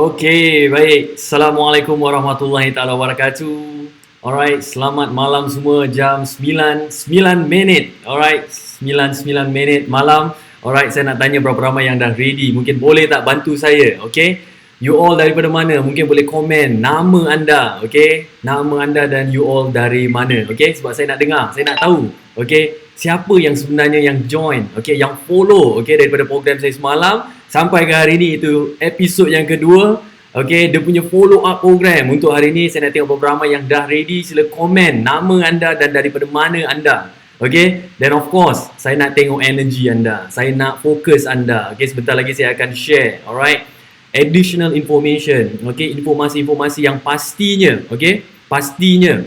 Okey, baik. Assalamualaikum warahmatullahi taala wabarakatuh. Alright, selamat malam semua. Jam 9 minit. Alright, 9 minit malam. Alright, saya nak tanya berapa ramai yang dah ready. Mungkin boleh tak bantu saya, okey? You all daripada mana? Mungkin boleh komen nama anda, okey? Nama anda dan you all dari mana, okey? Sebab saya nak dengar, saya nak tahu, okey? Siapa yang sebenarnya yang join, okey? Yang follow, okey? Daripada program saya semalam sampai ke hari ni, itu episod yang kedua. Okay, dia punya follow up program untuk hari ni. Saya nak tengok beberapa yang dah ready. Sila komen nama anda dan daripada mana anda. Okay, then of course saya nak tengok energy anda, saya nak fokus anda. Okay, sebentar lagi saya akan share, alright, additional information. Okay, informasi-informasi yang pastinya, okay, pastinya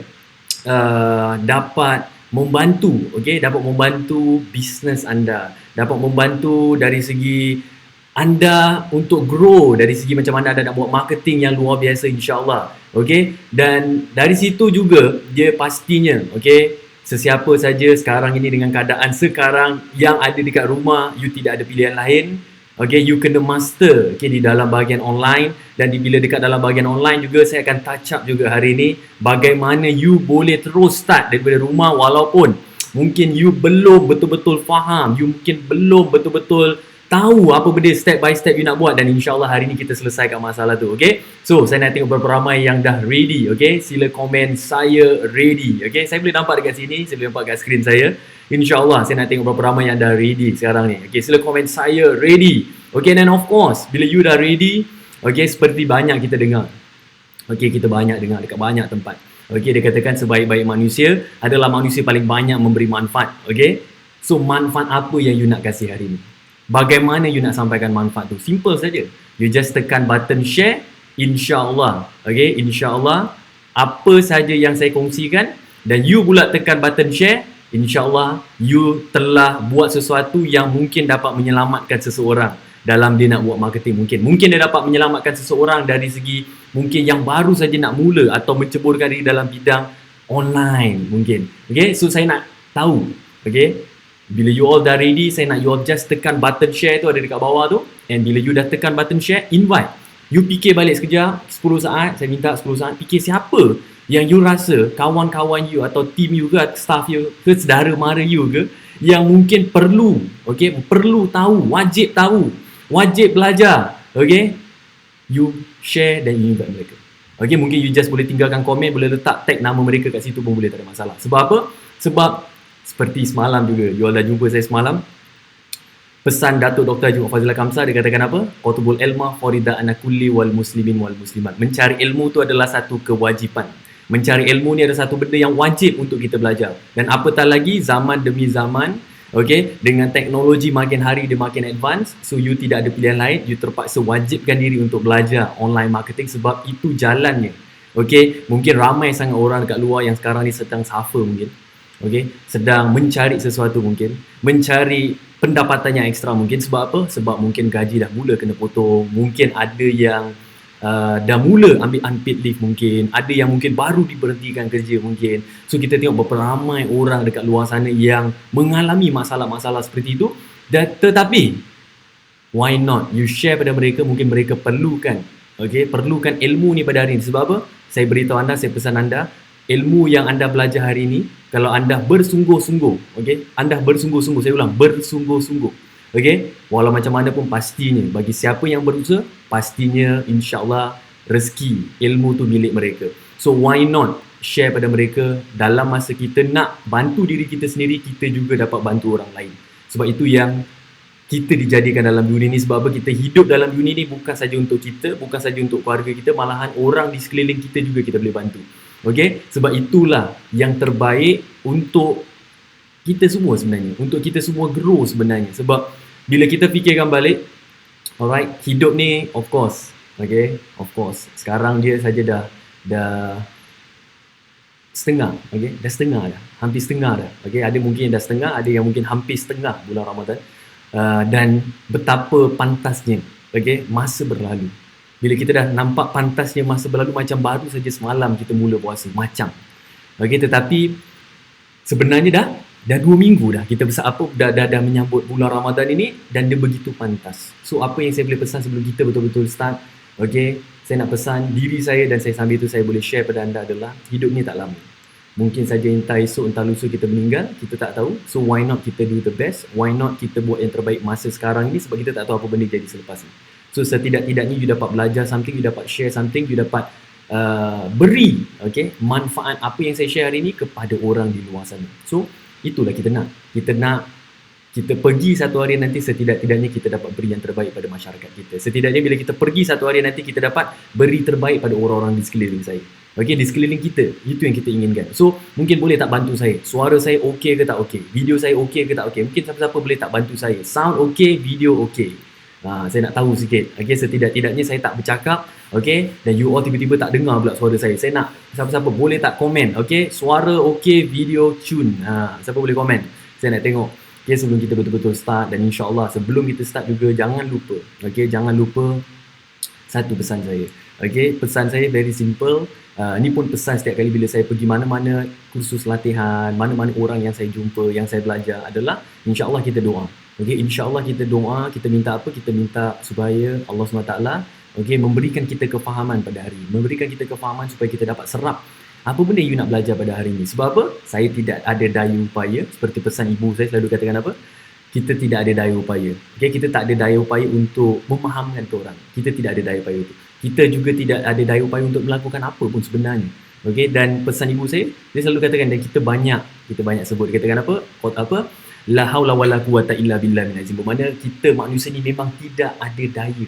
dapat membantu, okay, dapat membantu bisnes anda, dapat membantu dari segi anda untuk grow, dari segi macam mana anda nak buat marketing yang luar biasa, insyaAllah. Okay, dan dari situ juga dia pastinya, okay, sesiapa saja sekarang ini dengan keadaan sekarang yang ada dekat rumah, you tidak ada pilihan lain. Okay, you kena master, okay, di dalam bahagian online. Dan bila dekat dalam bahagian online juga, saya akan touch up juga hari ini bagaimana you boleh terus start daripada rumah, walaupun mungkin you belum betul-betul faham, you mungkin belum betul-betul tahu apa benda step by step you nak buat, dan insyaAllah hari ni kita selesaikan masalah tu, okay? So, saya nak tengok berapa ramai yang dah ready, okay? Sila komen saya ready, okay? Saya boleh nampak dekat sini, saya boleh nampak kat skrin saya. InsyaAllah saya nak tengok berapa ramai yang dah ready sekarang ni, okay? Sila komen saya ready, okay? Dan of course, bila you dah ready, okay, seperti banyak kita dengar, okay, kita banyak dengar dekat banyak tempat, okay, dia katakan sebaik-baik manusia adalah manusia paling banyak memberi manfaat, okay? So, manfaat apa yang you nak kasih hari ni? Bagaimana you nak sampaikan manfaat tu? Simple saja. You just tekan button share, insyaAllah. Okay, insyaAllah apa saja yang saya kongsikan dan you pula tekan button share, insyaAllah you telah buat sesuatu yang mungkin dapat menyelamatkan seseorang dalam dia nak buat marketing. Mungkin dia dapat menyelamatkan seseorang dari segi mungkin yang baru saja nak mula atau menceburkan diri dalam bidang online mungkin. Okay, so saya nak tahu, okay, bila you all dah ready, saya nak you all just tekan button share tu, ada dekat bawah tu. And bila you dah tekan button share, invite. You fikir balik sekejap, 10 saat, saya minta 10 saat, fikir siapa yang you rasa, kawan-kawan you atau team you ke, staff you ke, saudara mara you ke, yang mungkin perlu, okay, perlu tahu, wajib belajar, okay, you share dan you invite mereka. Okay, mungkin you just boleh tinggalkan komen, boleh letak tag nama mereka kat situ pun boleh, tak ada masalah. Sebab apa? Sebab seperti semalam juga, you all dah jumpa saya semalam, pesan Datuk Dr. Haji Fazilah Kamsah, dia katakan apa? Qutbul ilma farida ana kulli wal muslimin wal muslimat. Mencari ilmu tu adalah satu kewajipan. Mencari ilmu ni adalah satu benda yang wajib untuk kita belajar. Dan apatah lagi zaman demi zaman, okay, dengan teknologi makin hari dia makin advance, so you tidak ada pilihan lain, you terpaksa wajibkan diri untuk belajar online marketing sebab itu jalannya. Okay, mungkin ramai sangat orang dekat luar yang sekarang ni sedang suffer mungkin. Okay, sedang mencari sesuatu mungkin, mencari pendapatan yang ekstra mungkin. Sebab apa? Sebab mungkin gaji dah mula kena potong, mungkin ada yang dah mula ambil unpaid leave mungkin, ada yang mungkin baru diberhentikan kerja mungkin. So kita tengok berapa ramai orang dekat luar sana yang mengalami masalah-masalah seperti itu. Dan tetapi why not you share pada mereka, mungkin mereka perlukan, okay, perlukan ilmu ni pada hari ini. Sebab apa? Saya beritahu anda, saya pesan anda, ilmu yang anda belajar hari ini, kalau anda bersungguh-sungguh, okay, anda bersungguh-sungguh, saya ulang, bersungguh-sungguh, okay, walau macam mana pun pastinya, bagi siapa yang berusaha, pastinya insyaAllah rezeki, ilmu tu milik mereka. So why not share pada mereka? Dalam masa kita nak bantu diri kita sendiri, kita juga dapat bantu orang lain. Sebab itu yang kita dijadikan dalam dunia ni. Sebab apa? Kita hidup dalam dunia ni bukan saja untuk kita, bukan saja untuk keluarga kita, malahan orang di sekeliling kita juga kita boleh bantu. Okay, sebab itulah yang terbaik untuk kita semua sebenarnya, untuk kita semua grow sebenarnya. Sebab bila kita fikirkan balik, alright, hidup ni of course, okay, of course, sekarang dia saja dah setengah, okay, dah setengah dah, hampir setengah dah, okay, ada mungkin dah setengah, ada yang mungkin hampir setengah bulan Ramadan. Dan betapa pantasnya, okay, masa berlalu. Bila kita dah nampak pantasnya masa berlalu, macam baru saja semalam kita mula puasa, macam. Okay, tetapi sebenarnya dah 2 minggu dah kita dah menyambut bulan Ramadan ini, dan dia begitu pantas. So apa yang saya boleh pesan sebelum kita betul-betul start, Okay, saya nak pesan diri saya dan saya sambil itu saya boleh share pada anda adalah hidup ni tak lama. Mungkin saja entah esok entah lusa kita meninggal, kita tak tahu. So why not kita do the best? Why not kita buat yang terbaik masa sekarang ni, sebab kita tak tahu apa benda jadi selepas ni. So setidak-tidaknya you dapat belajar something, you dapat share something, you dapat beri manfaat apa yang saya share hari ni kepada orang di luar sana. So itulah kita nak. Kita pergi satu hari nanti, setidak-tidaknya kita dapat beri yang terbaik pada masyarakat kita. Setidaknya bila kita pergi satu hari nanti, kita dapat beri terbaik pada orang-orang di sekeliling saya. Okey, di sekeliling kita. Itu yang kita inginkan. So, mungkin boleh tak bantu saya? Suara saya okey ke tak okey? Video saya okey ke tak okey? Mungkin siapa-siapa boleh tak bantu saya? Sound okey, video okey. Saya nak tahu sikit. Okey, setidak-tidaknya saya tak bercakap, okey, dan you all tiba-tiba tak dengar pula suara saya. Saya nak siapa-siapa boleh tak komen? Okey, suara okey, video tune. Siapa boleh komen? Saya nak tengok. Okay, sebelum kita betul-betul start, dan insyaAllah sebelum kita start juga jangan lupa, jangan lupa satu pesan saya. Pesan saya very simple. Ni pun pesan setiap kali bila saya pergi mana-mana kursus latihan, mana-mana orang yang saya jumpa, yang saya belajar adalah insyaAllah kita doa. InsyaAllah kita doa, kita minta apa? Kita minta supaya Allah SWT memberikan kita kefahaman pada hari ini, memberikan kita kefahaman supaya kita dapat serap apa benda you nak belajar pada hari ini. Sebab apa? Saya tidak ada daya upaya. Seperti pesan ibu saya selalu katakan apa? Kita tidak ada daya upaya. Kita tak ada daya upaya untuk memahamkan ke orang. Kita tidak ada daya upaya itu. Kita juga tidak ada daya upaya untuk melakukan apa pun sebenarnya. Dan pesan ibu saya, dia selalu katakan, dan kita banyak sebut. Dia katakan apa? Quote apa? La haula wala quwata illa billah min azim. Bermakna kita manusia ni memang tidak ada daya.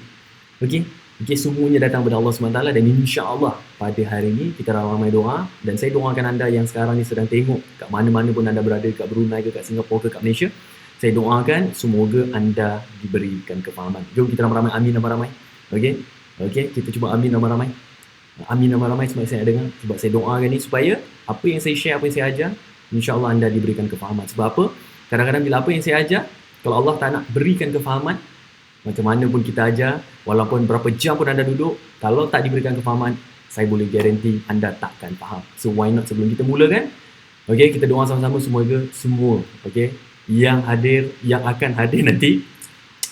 Semuanya datang daripada Allah SWT, dan insya-Allah pada hari ini kita ramai doa, dan saya doakan anda yang sekarang ni sedang tengok kat mana-mana pun anda berada, kat Brunei ke, kat Singapura ke, kat Malaysia, saya doakan semoga anda diberikan kefahaman. Jom kita ramai-ramai amin ramai-ramai. Kita cuba amin ramai-ramai. Amin ramai-ramai sebab saya nak dengar, sebab saya doakan ni supaya apa yang saya share, apa yang saya ajar, insya-Allah anda diberikan kefahaman. Sebab apa? Kadang-kadang bila apa yang saya ajar, kalau Allah tak nak berikan kefahaman, macam mana pun kita ajar, walaupun berapa jam pun anda duduk, kalau tak diberikan kefahaman, saya boleh garanti anda takkan faham. So why not sebelum kita mulakan, kita doa sama-sama semoga semua yang hadir, yang akan hadir nanti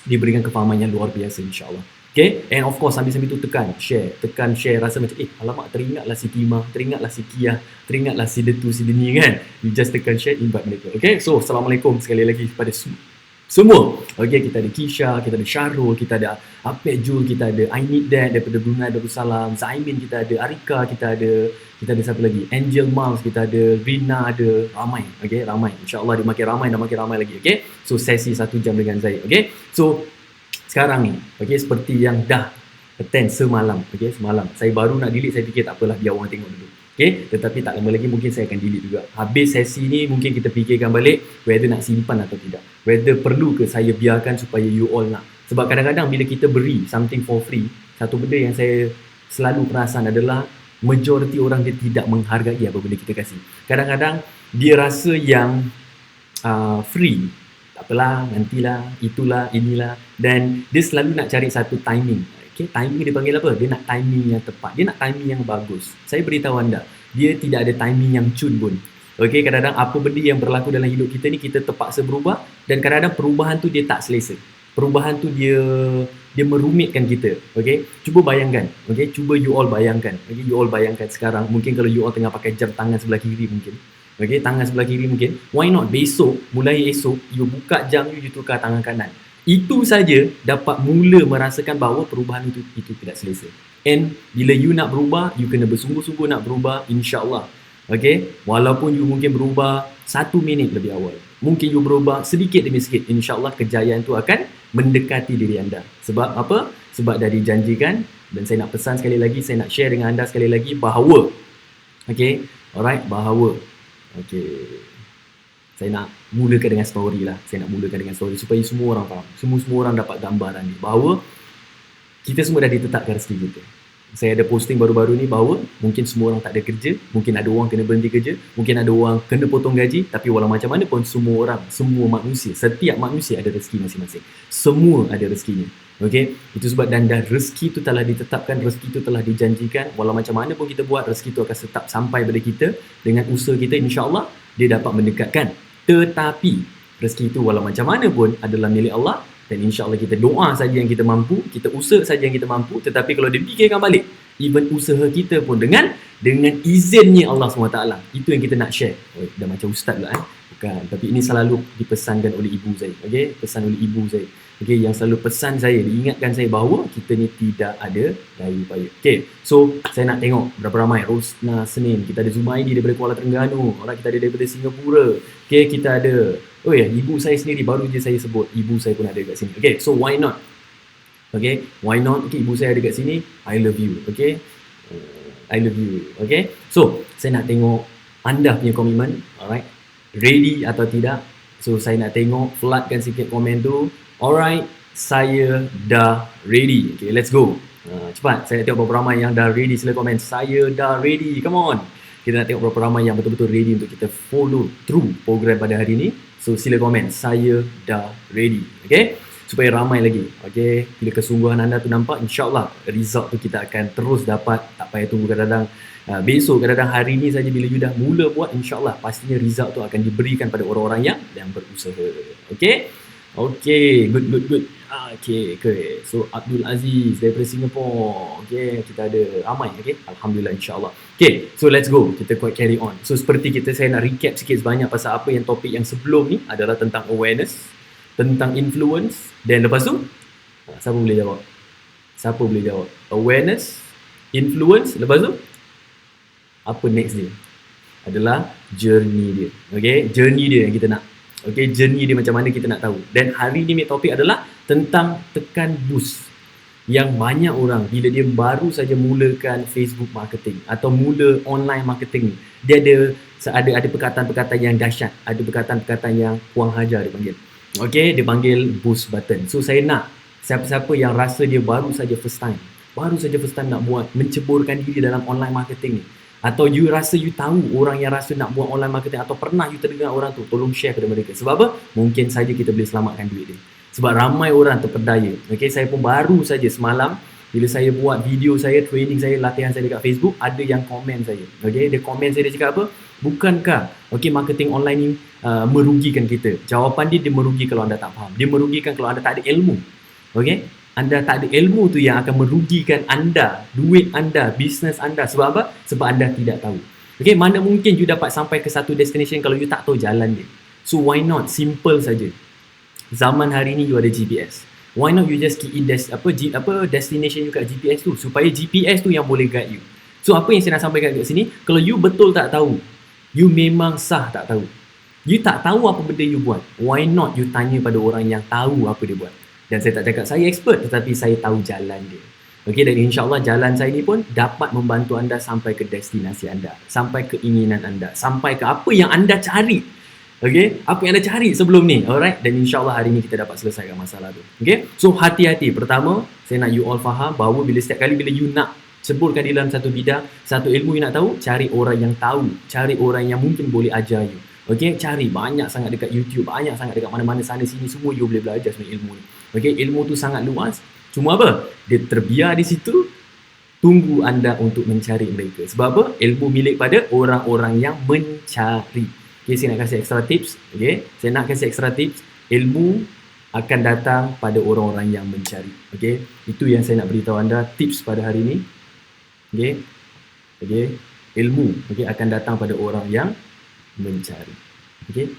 diberikan kefahaman yang luar biasa insya-Allah. And of course sambil-sambil tu tekan share, rasa macam alamak, teringatlah si Tima, teringatlah si Kia, teringatlah si Detu, si Deni kan. You just tekan share, invite mereka. So assalamualaikum sekali lagi kepada semua. Kita ada Kisha, kita ada Syarul, kita ada Apek Jul, kita ada I Need That daripada Brunei Darussalam, Zaimin, kita ada Arika, kita ada siapa lagi? Angel Miles, kita ada Rina, ada ramai. Ramai. InsyaAllah dia makin ramai lagi. So sesi 1 jam dengan Zaid. So sekarang ni, seperti yang dah attend semalam. Semalam. Saya baru nak delete, saya fikir tak apalah, biar orang tengok dulu. Tetapi tak lama lagi mungkin saya akan delete juga. Habis sesi ni mungkin kita fikirkan balik whether nak simpan atau tidak. Whether perlu ke saya biarkan supaya you all nak. Sebab kadang-kadang bila kita beri something for free, satu benda yang saya selalu perasan adalah majoriti orang dia tidak menghargai apa benda kita kasih. Kadang-kadang dia rasa yang free, tak apalah, nantilah, itulah, inilah, dan dia selalu nak cari satu timing. Timing dia panggil apa? Dia nak timing yang tepat. Dia nak timing yang bagus. Saya beritahu anda, dia tidak ada timing yang cun pun. Kadang-kadang apa benda yang berlaku dalam hidup kita ni, kita terpaksa berubah, dan kadang-kadang perubahan tu dia tak selesa. Perubahan tu dia merumitkan kita. Cuba bayangkan. Cuba you all bayangkan. You all bayangkan sekarang, mungkin kalau you all tengah pakai jam tangan sebelah kiri mungkin. Tangan sebelah kiri mungkin. Why not besok, mulai esok, you buka jam you tukar tangan kanan. Itu saja dapat mula merasakan bahawa perubahan itu tidak selesa. And bila you nak berubah, you kena bersungguh-sungguh nak berubah, insya-Allah. Walaupun you mungkin berubah 1 minit lebih awal, mungkin you berubah sedikit demi sedikit, insya-Allah kejayaan itu akan mendekati diri anda. Sebab apa? Sebab dah dijanjikan, dan saya nak pesan sekali lagi, saya nak share dengan anda sekali lagi bahawa alright, bahawa saya nak mulakan dengan story lah. Supaya semua orang faham, semua orang dapat gambaran ni bahawa kita semua dah ditetapkan rezeki kita. Saya ada posting baru-baru ni bahawa mungkin semua orang tak ada kerja, mungkin ada orang kena berhenti kerja, mungkin ada orang kena potong gaji, tapi walau macam mana pun semua orang, semua manusia, setiap manusia ada rezeki masing-masing. Semua ada rezekinya. Itu sebab dan rezeki itu telah ditetapkan, rezeki itu telah dijanjikan. Walau macam mana pun kita buat, rezeki itu akan tetap sampai pada kita. Dengan usaha kita, insya-Allah dia dapat mendekatkan. Tetapi rezeki itu walau macam mana pun adalah milik Allah, Dan insyaAllah kita doa saja yang kita mampu, kita usaha saja yang kita mampu. Tetapi kalau dipikirkan balik, even usaha kita pun dengan izinnya Allah SWT, itu yang kita nak share. Dah macam ustaz pula bukan, tapi ini selalu dipesankan oleh ibu saya. Okay, pesan oleh ibu saya. Okay, yang selalu pesan saya, diingatkan saya bahawa kita ni tidak ada daya upaya. Okay, so saya nak tengok berapa ramai. Rosna Senin, kita ada Zumaidi daripada Kuala Terengganu, orang kita ada daripada Singapura. Okay, kita ada, oh ya, ibu saya sendiri, baru je saya sebut, ibu saya pun ada kat sini. Okay, so why not? Okay, why not? Okay, ibu saya ada kat sini, I love you. Okay, I love you. Okay, so saya nak tengok anda punya komitmen. Alright, ready atau tidak? So saya nak tengok, floodkan sikit komen tu. Alright, saya dah ready. Okay, let's go. Cepat, saya nak tengok berapa ramai yang dah ready. Sila komen, saya dah ready. Come on. Kita nak tengok berapa ramai yang betul-betul ready untuk kita follow through program pada hari ni. So sila komen, saya dah ready. Okay, supaya ramai lagi. Okay, bila kesungguhan anda tu nampak, insyaAllah result tu kita akan terus dapat. Tak payah tunggu kadang-kadang besok, kadang-kadang hari ni saja. Bila you dah mula buat, insyaAllah pastinya result tu akan diberikan pada orang-orang yang berusaha. Okay, okay, good. Okay. So Abdul Aziz daripada Singapore. Okay, kita ada ramai. Okay, Alhamdulillah, insyaAllah. Okay, so let's go. Kita carry on. So seperti saya nak recap sikit sebanyak pasal apa yang topik yang sebelum ni adalah tentang awareness, tentang influence, dan lepas tu siapa boleh jawab? Awareness, influence, lepas tu apa next dia? Adalah journey dia. Okay, journey dia yang kita nak. Okay, journey dia macam mana kita nak tahu. Dan hari ni topik adalah tentang tekan boost. Yang banyak orang bila dia baru saja mulakan Facebook marketing atau mula online marketing ni, dia ada perkataan-perkataan yang dahsyat, ada perkataan-perkataan yang Puang Hajar dia panggil. Okay, dia panggil boost button. So saya nak siapa-siapa yang rasa dia baru saja first time nak buat, menceburkan diri dalam online marketing ni, atau you rasa you tahu orang yang rasa nak buat online marketing, atau pernah you terdengar orang tu, tolong share kepada mereka. Sebab apa? Mungkin saja kita boleh selamatkan duit dia. Sebab ramai orang terpedaya. Okay, saya pun baru saja semalam, bila saya buat video saya, training saya, latihan saya dekat Facebook, ada yang komen saya. Okay, dia komen saya, dia cakap apa? Bukankah marketing online ni merugikan kita? Jawapan dia merugi kalau anda tak faham. Dia merugikan kalau anda tak ada ilmu. Okay, anda tak ada ilmu tu yang akan merugikan anda, duit anda, bisnes anda. Sebab apa? Sebab anda tidak tahu. Okay, mana mungkin you dapat sampai ke satu destination kalau you tak tahu jalan dia. So why not? Simple saja. Zaman hari ni you ada GPS. Why not you just key in destination you kat GPS tu, supaya GPS tu yang boleh guide you. So apa yang saya nak sampaikan kat sini, kalau you betul tak tahu, you memang sah tak tahu. You tak tahu apa benda you buat, why not you tanya pada orang yang tahu apa dia buat. Dan saya tak cakap saya expert, tetapi saya tahu jalan dia. Okay, dan insyaAllah jalan saya ni pun dapat membantu anda sampai ke destinasi anda, sampai ke keinginan anda, sampai ke apa yang anda cari. Okay, apa yang anda cari sebelum ni. Alright, dan insyaAllah hari ni kita dapat selesaikan masalah tu. Okay, so hati-hati. Pertama, saya nak you all faham bahawa setiap kali bila you nak ceburkan di dalam satu bidang, satu ilmu you nak tahu, cari orang yang tahu, cari orang yang mungkin boleh ajar you. Okay, cari banyak sangat dekat YouTube, banyak sangat dekat mana-mana sana sini, semua you boleh belajar sebenarnya ilmu ni. Okay, ilmu tu sangat luas. Cuma apa? Dia terbiar di situ, tunggu anda untuk mencari mereka. Sebab apa? Ilmu milik pada orang-orang yang mencari. Okay, saya nak kasih extra tips. Okay, saya nak kasih extra tips. Ilmu akan datang pada orang-orang yang mencari. Okay, itu yang saya nak beritahu anda, tips pada hari ini. Okay, ilmu akan datang pada orang yang mencari. Okay,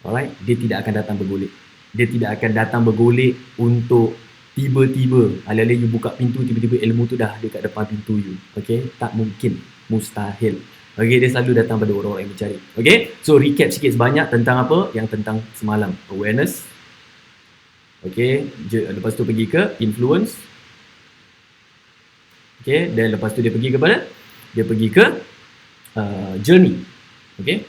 alright, dia tidak akan datang bergolek. Dia tidak akan datang bergolek untuk tiba-tiba alih-alih you buka pintu, tiba-tiba ilmu tu dah dekat depan pintu you. Okay, tak mungkin, mustahil. Okay, dia selalu datang pada orang-orang yang mencari. Okay, so recap sikit sebanyak tentang apa? Yang tentang semalam, awareness. Okay, lepas tu pergi ke influence. Okay, dan lepas tu dia pergi kepada? Dia pergi ke journey. Okay,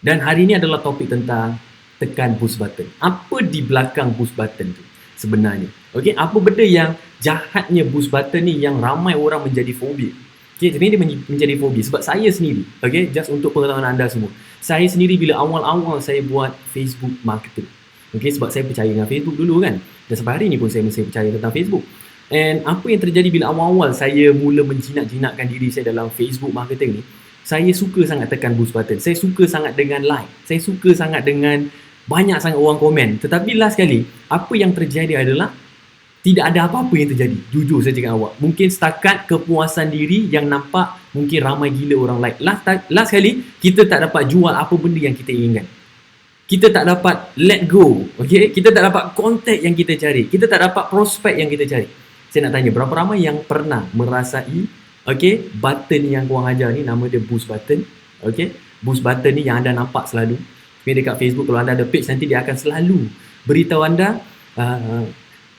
dan hari ni adalah topik tentang tekan boost button. Apa di belakang boost button tu sebenarnya? Okay, apa benda yang jahatnya boost button ni yang ramai orang menjadi fobia? Okay, sebenarnya dia menjadi fobia. Sebab saya sendiri, okay, just untuk pengetahuan anda semua, saya sendiri bila awal-awal saya buat Facebook marketing, okay, sebab saya percaya dengan Facebook dulu kan, dan sampai hari ni pun saya masih percaya tentang Facebook. And apa yang terjadi bila awal-awal saya mula menjinak-jinakkan diri saya dalam Facebook marketing ni, saya suka sangat tekan boost button. Saya suka sangat dengan like. Saya suka sangat dengan banyak sangat orang komen. Tetapi last kali, apa yang terjadi adalah tidak ada apa-apa yang terjadi. Jujur saya cakap awak. Mungkin setakat kepuasan diri yang nampak mungkin ramai gila orang like. Last kali, kita tak dapat jual apa benda yang kita inginkan. Kita tak dapat let go. Okay? Kita tak dapat kontak yang kita cari. Kita tak dapat prospek yang kita cari. Saya nak tanya, berapa ramai yang pernah merasai button yang korang ajar ni, nama dia boost button. Boost button ni yang anda nampak selalu. Dekat Facebook, kalau anda ada page, nanti dia akan selalu beritahu anda,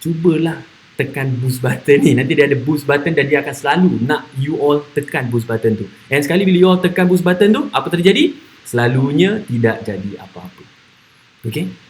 cubalah tekan boost button ni. Nanti dia ada boost button dan dia akan selalu nak you all tekan boost button tu. And sekali bila you all tekan boost button tu, apa terjadi? Selalunya tidak jadi apa-apa.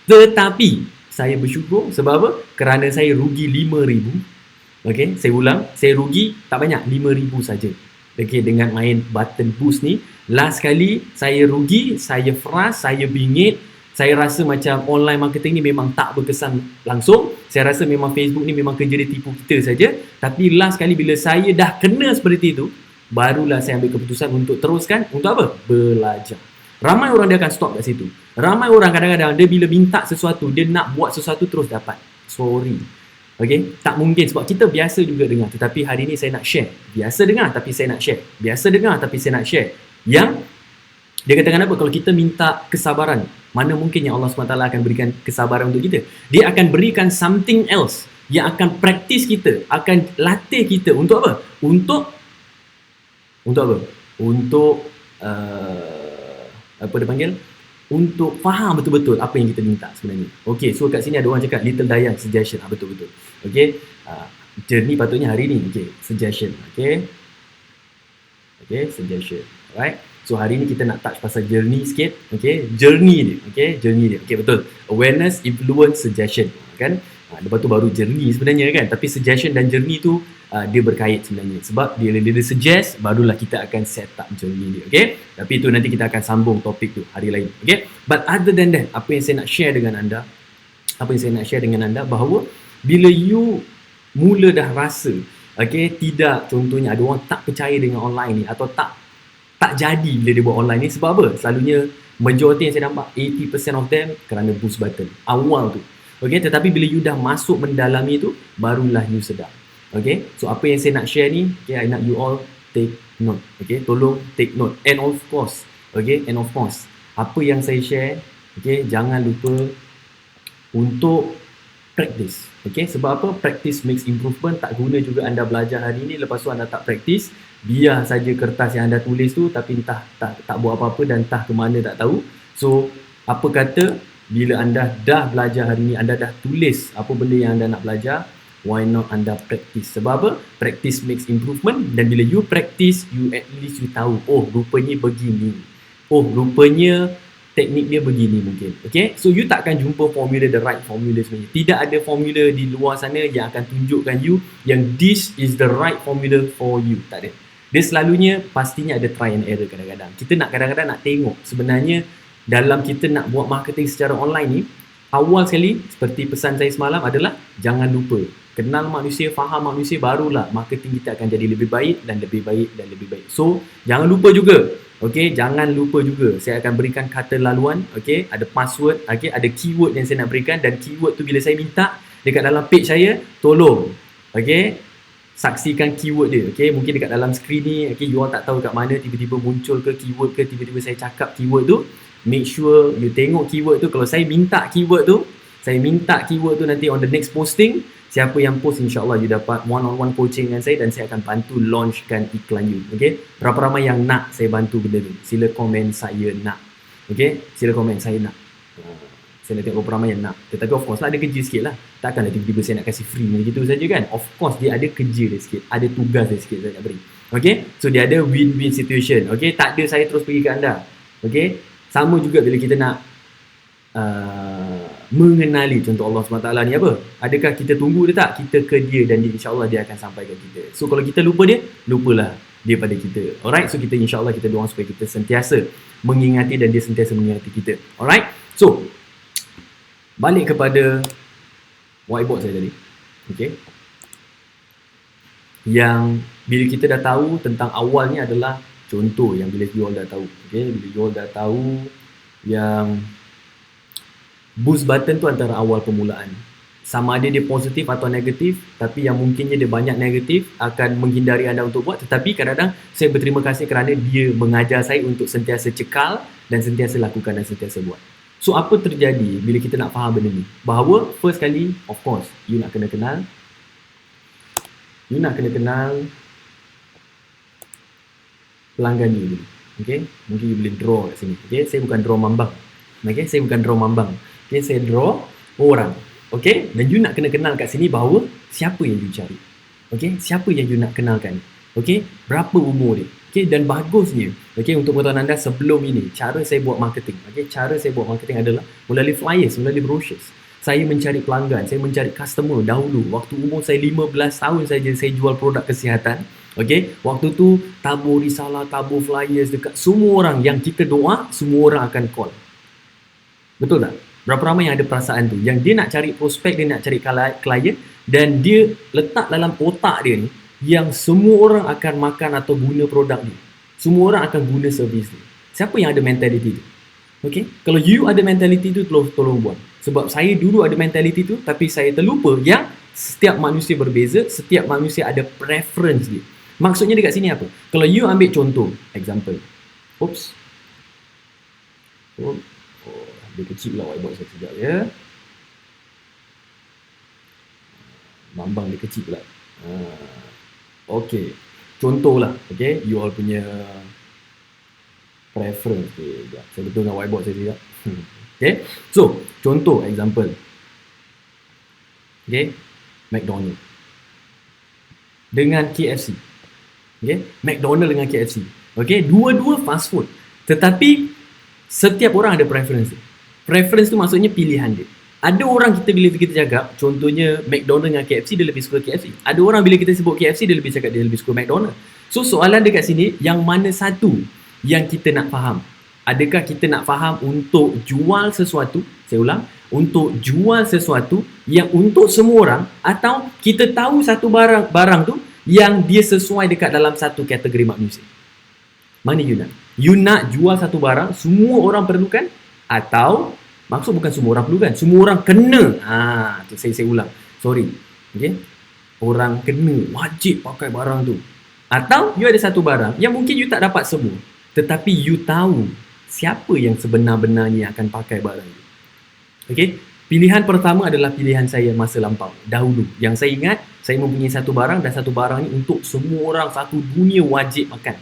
Tetapi saya bersyukur sebab apa? Kerana saya rugi 5,000. Saya ulang, saya rugi tak banyak, 5,000 saja. Dengan main button boost ni. Last kali saya rugi, saya frust, saya bingit. Saya rasa macam online marketing ni memang tak berkesan langsung. Saya rasa memang Facebook ni memang kerja dia tipu kita saja. Tapi last kali bila saya dah kena seperti itu, barulah saya ambil keputusan untuk teruskan. Untuk apa? Belajar. Ramai orang dia akan stop kat situ. Ramai orang kadang-kadang dia bila minta sesuatu, dia nak buat sesuatu terus dapat. Sorry. Tak mungkin sebab kita biasa juga dengar. Tetapi hari ni saya nak share. Biasa dengar tapi saya nak share. Biasa dengar tapi saya nak share. Yang dia katakan apa? Kalau kita minta kesabaran, mana mungkin yang Allah SWT akan berikan kesabaran untuk kita? Dia akan berikan something else yang akan praktis kita, akan latih kita untuk apa? Untuk apa? Untuk apa dia panggil? Untuk faham betul-betul apa yang kita minta sebenarnya. So kat sini ada orang cakap Little Dayang suggestion. Betul-betul. Journey patutnya hari ni. Suggestion. Suggestion. Alright. So hari ni kita nak touch pasal journey sikit. Journey dia. Journey dia. Betul. Awareness, influence, suggestion. Kan? Lepas tu baru journey sebenarnya kan. Tapi suggestion dan journey tu dia berkait sebenarnya. Sebab dia suggest, barulah kita akan set up journey dia. Tapi itu nanti kita akan sambung topik tu hari lain. But other than that, apa yang saya nak share dengan anda, bahawa bila you mula dah rasa tidak, contohnya ada orang tak percaya dengan online ni, atau tak jadi bila dia buat online ni. Sebab apa? Selalunya majority yang saya nampak, 80% of them kerana boost button awal tu. Tetapi bila you dah masuk mendalami tu, barulah you sedar. So apa yang saya nak share ni, I nak you all take note. Tolong take note. And of course, apa yang saya share, jangan lupa untuk practice. Sebab apa? Practice makes improvement. Tak guna juga anda belajar hari ni, lepas tu anda tak practice, biar saja kertas yang anda tulis tu, tapi entah tak buat apa-apa dan entah ke mana tak tahu. So apa kata bila anda dah belajar hari ni, anda dah tulis apa benda yang anda nak belajar, why not anda practice? Sebab apa? Practice makes improvement. Dan bila you practice, you at least you tahu, oh rupanya begini, oh rupanya teknik dia begini mungkin. So you takkan jumpa formula, the right formula sebenarnya. Tidak ada formula di luar sana yang akan tunjukkan you yang this is the right formula for you. Tak ada. Dia selalunya pastinya ada try and error kadang-kadang. Kita nak kadang-kadang nak tengok sebenarnya dalam kita nak buat marketing secara online ni, awal sekali seperti pesan saya semalam adalah jangan lupa kenal manusia, faham manusia, barulah marketing kita akan jadi lebih baik dan lebih baik dan lebih baik. So jangan lupa juga. Jangan lupa juga saya akan berikan kata laluan, ada password, ada keyword yang saya nak berikan, dan keyword tu bila saya minta dekat dalam page saya, tolong saksikan keyword dia. Mungkin dekat dalam skrin ni, you all tak tahu kat mana tiba-tiba muncul ke keyword ke, tiba-tiba saya cakap keyword tu. Make sure you tengok keyword tu. Kalau saya minta keyword tu nanti on the next posting, siapa yang post, insyaAllah you dapat one-on-one coaching dengan saya, dan saya akan bantu launchkan iklan you. Berapa ramai yang nak saya bantu benda tu? Sila komen saya nak. Sila komen saya nak. Saya nak tengok berapa ramai yang nak. Tetapi of course lah ada kerja sikit lah. Takkanlah tiba-tiba saya nak kasih free macam saja kan. Of course dia ada kerja dia sikit, ada tugas dia sikit saya nak beri. So dia ada win-win situation. Tak ada saya terus pergi ke anda. Sama juga bila kita nak mengenali contoh Allah SWT ni apa. Adakah kita tunggu dia tak? Kita ke dia dan insyaAllah dia akan sampai ke kita. So kalau kita lupa dia, lupalah dia pada kita. Alright, so kita insyaAllah kita doa supaya kita sentiasa mengingati dan dia sentiasa mengingati kita. Alright, so balik kepada whiteboard saya tadi. Yang bila kita dah tahu tentang awalnya adalah contoh yang bila you all dah tahu. Bila you all dah tahu yang boost button tu antara awal permulaan. Sama ada dia positif atau negatif, tapi yang mungkinnya dia banyak negatif akan menghindari anda untuk buat. Tetapi kadang-kadang saya berterima kasih kerana dia mengajar saya untuk sentiasa cekal dan sentiasa lakukan dan sentiasa buat. So apa terjadi bila kita nak faham benda ni? Bahawa first kali, of course, you nak kena kenal pelanggan you dulu. Okay? Mungkin you boleh draw kat sini. Okay? Saya bukan draw mambang. Okay? Saya bukan draw mambang. Okay? Saya draw orang. Okay? Dan you nak kena kenal kat sini bahawa siapa yang you cari. Okay? Siapa yang you nak kenalkan. Okay? Berapa umur dia. Okay? Dan bagusnya, okay, untuk pengetahuan anda sebelum ini, cara saya buat marketing. Okay? Cara saya buat marketing adalah melalui flyers, melalui brochures. Saya mencari pelanggan, saya mencari customer dahulu. Waktu umur saya 15 tahun saja saya jual produk kesihatan. Okay? Waktu tu tabur risalah, tabur flyers dekat semua orang yang kita doa, semua orang akan call. Betul tak? Berapa ramai yang ada perasaan tu? Yang dia nak cari prospek, dia nak cari klien dan dia letak dalam otak dia ni yang semua orang akan makan atau guna produk dia. Semua orang akan guna servis dia. Siapa yang ada mentality tu? Okay? Kalau you ada mentality tu, tolong buat. Sebab saya dulu ada mentality tu, tapi saya terlupa yang setiap manusia berbeza, setiap manusia ada preference dia. Maksudnya dekat sini apa? Kalau you ambil contoh, example. Oops. Oh, dia kecil pula whiteboard saya sekejap ya. Mambang dia kecil pula. Okay. Contohlah, okay, you all punya preference. Okay, saya betulkan whiteboard saya sekejap. Okay, so contoh example. Okay, McDonald dengan KFC. Okay, McDonald dengan KFC. Okay, dua-dua fast food. Tetapi setiap orang ada preference. Preference tu maksudnya pilihan dia. Ada orang bila kita cakap, contohnya McDonald dengan KFC, dia lebih suka KFC. Ada orang bila kita sebut KFC, dia lebih cakap dia lebih suka McDonald. So soalan dekat sini, yang mana satu yang kita nak faham? Adakah kita nak faham untuk jual sesuatu, saya ulang, untuk jual sesuatu yang untuk semua orang, atau kita tahu satu barang tu yang dia sesuai dekat dalam satu kategori manusia? Mana you nak? You nak jual satu barang semua orang perlukan, atau maksud bukan semua orang perlukan, semua orang kena. Saya ulang. Sorry. Okay? Orang kena, wajib pakai barang tu. Atau you ada satu barang yang mungkin you tak dapat semua, tetapi you tahu siapa yang sebenar-benarnya akan pakai barang itu. Okay? Pilihan pertama adalah pilihan saya masa lampau, dahulu. Yang saya ingat, saya mempunyai satu barang dan satu barang ni untuk semua orang, satu dunia wajib makan.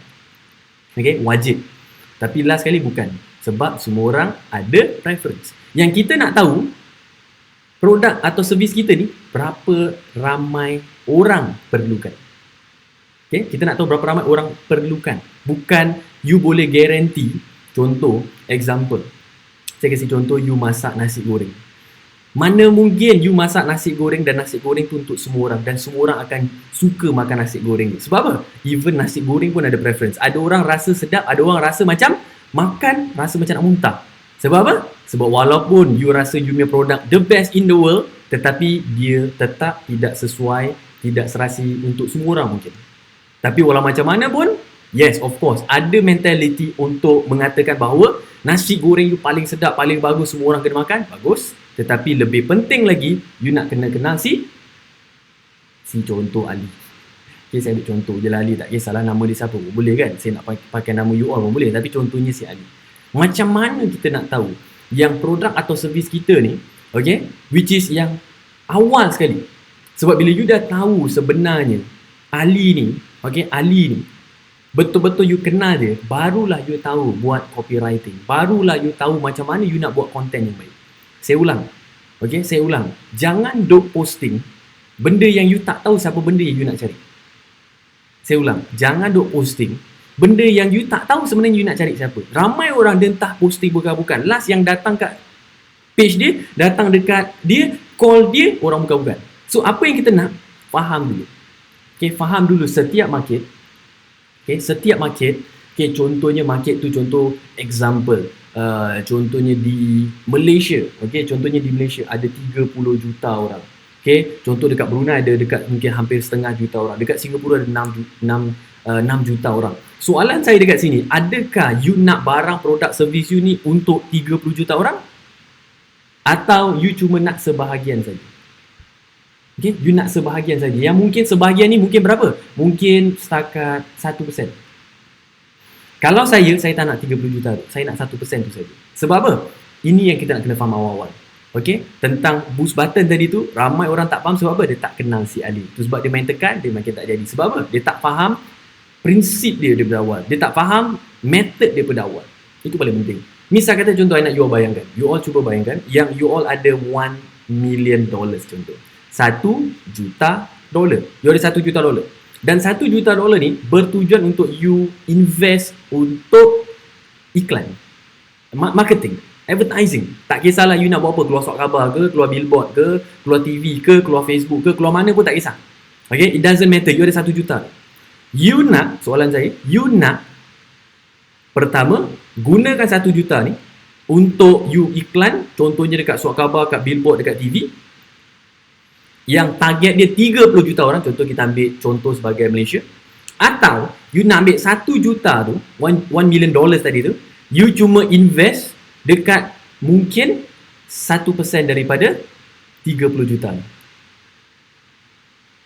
Okay? Wajib. Tapi last kali bukan. Sebab semua orang ada preference. Yang kita nak tahu, produk atau servis kita ni, berapa ramai orang perlukan. Okay? Kita nak tahu berapa ramai orang perlukan. Bukan you boleh guarantee. Contoh, example. Saya kasih contoh, you masak nasi goreng. Mana mungkin you masak nasi goreng dan nasi goreng tu untuk semua orang, dan semua orang akan suka makan nasi goreng ni. Sebab apa? Even nasi goreng pun ada preference. Ada orang rasa sedap, ada orang rasa macam makan, rasa macam nak muntah. Sebab apa? Sebab walaupun you rasa you punya produk the best in the world, tetapi dia tetap tidak sesuai, tidak serasi untuk semua orang mungkin. Tapi walau macam mana pun, yes, of course, ada mentality untuk mengatakan bahawa nasi goreng you paling sedap, paling bagus, semua orang kena makan, bagus. Tetapi lebih penting lagi, you nak kena kenal si contoh Ali. Okay, saya ambil contoh je lah Ali, tak kisahlah nama dia siapa pun boleh kan. Saya nak pakai nama you all pun boleh, tapi contohnya si Ali. Macam mana kita nak tahu yang produk atau servis kita ni, okay, which is yang awal sekali. Sebab bila you dah tahu sebenarnya Ali ni, okay, Ali ni betul-betul you kenal dia, barulah you tahu buat copywriting, barulah you tahu macam mana you nak buat konten yang baik. Saya ulang, okay, saya ulang, jangan duk posting benda yang you tak tahu siapa benda yang you nak cari. Saya ulang, jangan duk posting benda yang you tak tahu sebenarnya you nak cari siapa. Ramai orang dia entah posting bukan-bukan. Last yang datang kat page dia, datang dekat dia, call dia, orang bukan-bukan. So apa yang kita nak? Faham dulu. Okay, faham dulu setiap market. Okay, setiap market. Okay, contohnya market tu, contoh example. Contohnya di Malaysia. Okay, contohnya di Malaysia ada 30 juta orang. Okay, contoh dekat Brunei ada dekat mungkin hampir setengah juta orang. Dekat Singapura ada 6 juta orang. Soalan saya dekat sini, adakah you nak barang, produk, servis you ni untuk 30 juta orang? Atau you cuma nak sebahagian saja? Okay, you nak sebahagian saja. Yang mungkin sebahagian ni mungkin berapa? Mungkin setakat 1%. Kalau saya tak nak 30 juta tu. Saya nak 1% tu saja. Sebab apa? Ini yang kita nak kena faham awal-awal. Okay, tentang boost button tadi tu, ramai orang tak faham sebab apa? Dia tak kenal si Ali. Tu sebab dia main tekan, dia makin tak jadi. Sebab apa? Dia tak faham prinsip dia daripada awal. Dia tak faham method dia daripada awal. Itu paling penting. Misal kata contoh, I nak you all bayangkan. You all cuba bayangkan yang you all ada $1 million contoh. $1 juta. You ada $1 juta. Dan $1 juta ni bertujuan untuk you invest untuk iklan, marketing, advertising. Tak kisahlah you nak buat apa, keluar surat khabar ke, keluar billboard ke, keluar TV ke, keluar Facebook ke, keluar mana pun tak kisah. Okay, it doesn't matter. You ada $1 juta. You nak, soalan saya, you nak pertama gunakan $1 juta ni untuk you iklan, contohnya dekat surat khabar, dekat billboard, dekat TV, yang target dia 30 juta orang, contoh kita ambil contoh sebagai Malaysia. Atau you nak ambil $1 juta tu, $1 million tadi tu, you cuma invest dekat mungkin 1% daripada 30 juta ni.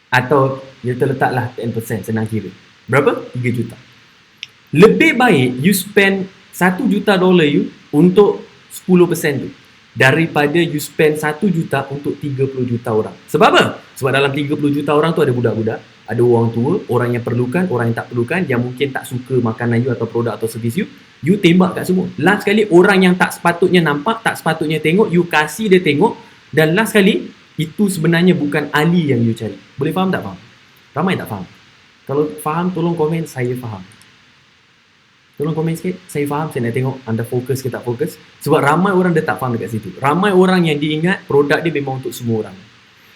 Atau kita letaklah 10%, senang kira. Berapa? 3 juta. Lebih baik you spend $1 juta you untuk 10% tu, daripada you spend 1 juta untuk 30 juta orang. Sebab apa? Sebab dalam 30 juta orang tu ada budak-budak, ada orang tua, orang yang perlukan, orang yang tak perlukan, yang mungkin tak suka makanan you atau produk atau servis you tembak kat semua. Last sekali, orang yang tak sepatutnya nampak, tak sepatutnya tengok, you kasih dia tengok. Dan last sekali, itu sebenarnya bukan Ali yang you cari. Boleh faham tak faham? Ramai tak faham? Kalau faham, tolong komen, saya faham. Tolong komen sikit, saya faham, saya nak tengok anda fokus ke tak fokus. Sebab ramai orang dia tak faham dekat situ. Ramai orang yang diingat produk dia memang untuk semua orang.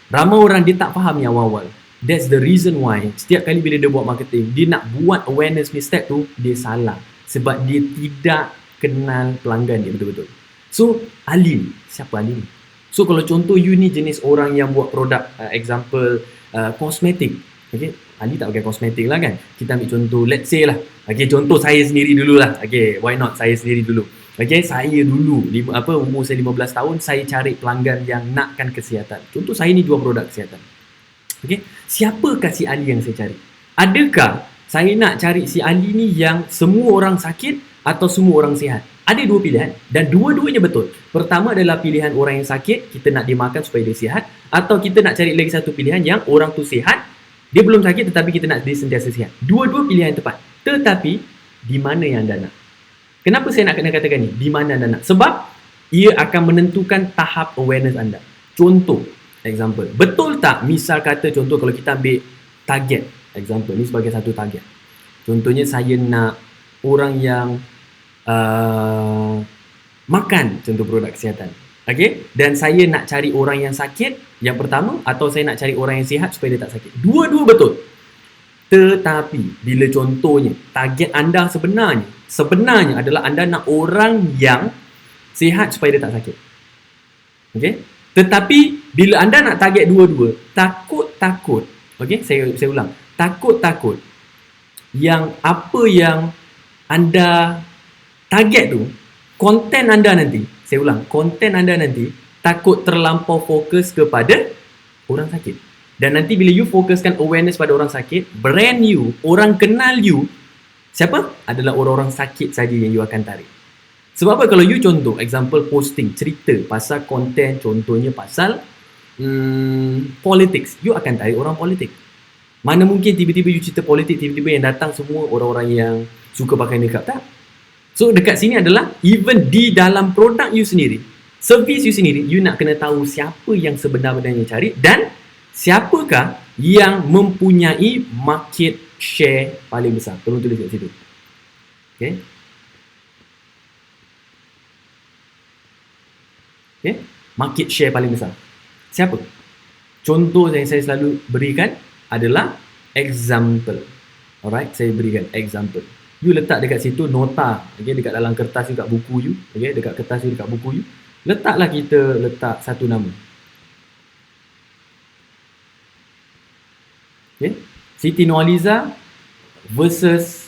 Ramai orang dia tak faham yang awal-awal. That's the reason why setiap kali bila dia buat marketing, dia nak buat awareness ni step tu, dia salah. Sebab dia tidak kenal pelanggan dia betul-betul. So, Ali, siapa Ali ni? So, kalau contoh you ni jenis orang yang buat produk, example, kosmetik. Okay, Ali tak pakai kosmetik lah kan. Kita ambil contoh, let's say lah. Okay, contoh saya sendiri dulu lah. Okay, why not saya sendiri dulu. Okay, saya dulu, umur saya 15 tahun, saya cari pelanggan yang nakkan kesihatan. Contoh saya ni jual produk kesihatan. Okay, siapakah si Ali yang saya cari? Adakah saya nak cari si Ali ni yang semua orang sakit atau semua orang sihat? Ada dua pilihan dan dua-duanya betul. Pertama adalah pilihan orang yang sakit, kita nak dia makan supaya dia sihat. Atau kita nak cari lagi satu pilihan yang orang tu sihat, dia belum sakit tetapi kita nak dia sentiasa sihat. Dua-dua pilihan yang tepat. Tetapi, di mana yang anda nak? Kenapa saya nak kena katakan ni? Di mana anda nak? Sebab, ia akan menentukan tahap awareness anda. Contoh, example. Betul tak? Misal kata contoh kalau kita ambil target. Example, ni sebagai satu target. Contohnya saya nak orang yang makan contoh produk kesihatan. Okay? Dan saya nak cari orang yang sakit yang pertama, atau saya nak cari orang yang sihat supaya dia tak sakit. Dua-dua betul. Tetapi bila contohnya target anda sebenarnya adalah anda nak orang yang sihat supaya dia tak sakit. Okay? Tetapi bila anda nak target dua-dua, takut-takut, okay? Saya ulang. Takut-takut yang apa yang anda target tu, konten anda nanti, saya ulang, konten anda nanti takut terlampau fokus kepada orang sakit. Dan nanti bila you fokuskan awareness pada orang sakit, brand you, orang kenal you, siapa? Adalah orang-orang sakit saja yang you akan tarik. Sebab apa? Kalau you contoh, example posting, cerita pasal konten, contohnya pasal politics, you akan tarik orang politik. Mana mungkin tiba-tiba you cerita politik, tiba-tiba yang datang semua orang-orang yang suka pakai niqab, tak? So dekat sini adalah even di dalam produk you sendiri, servis you sendiri, you nak kena tahu siapa yang sebenar-benarnya cari dan siapakah yang mempunyai market share paling besar. Tolong tulis kat situ. Okay. Okay. Market share paling besar. Siapa? Contoh yang saya selalu berikan adalah example. Alright, saya berikan example. You letak dekat situ nota, okay, dekat dalam kertas you, kat buku you, okay, dekat kertas you, dekat buku you. Letaklah kita letak satu nama. Okay. Siti Nurhaliza versus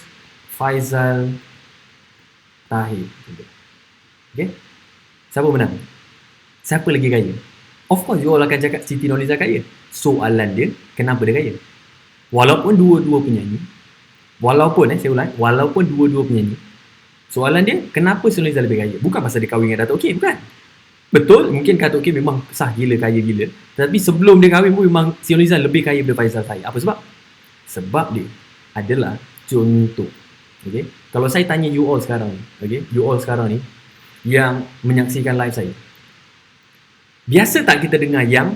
Faizal Tahir. Okay. Siapa menang? Siapa lagi kaya? Of course you all akan cakap Siti Nurhaliza kaya. Soalan dia, kenapa dia kaya? Walaupun dua-dua penyanyi, saya ulang, walaupun dua-dua penyanyi, soalan dia, kenapa Siti Nurhaliza lebih kaya? Bukan pasal dia kahwin dengan Dato' K, bukan. Betul, mungkin Dato' K memang sah gila, kaya gila. Tapi sebelum dia kahwin pun memang Siti Nurhaliza lebih kaya daripada Faizal Tahir. Apa sebab? Sebab dia adalah contoh. Okay? Kalau saya tanya you all sekarang, okay? You all sekarang ni yang menyaksikan live saya, biasa tak kita dengar yang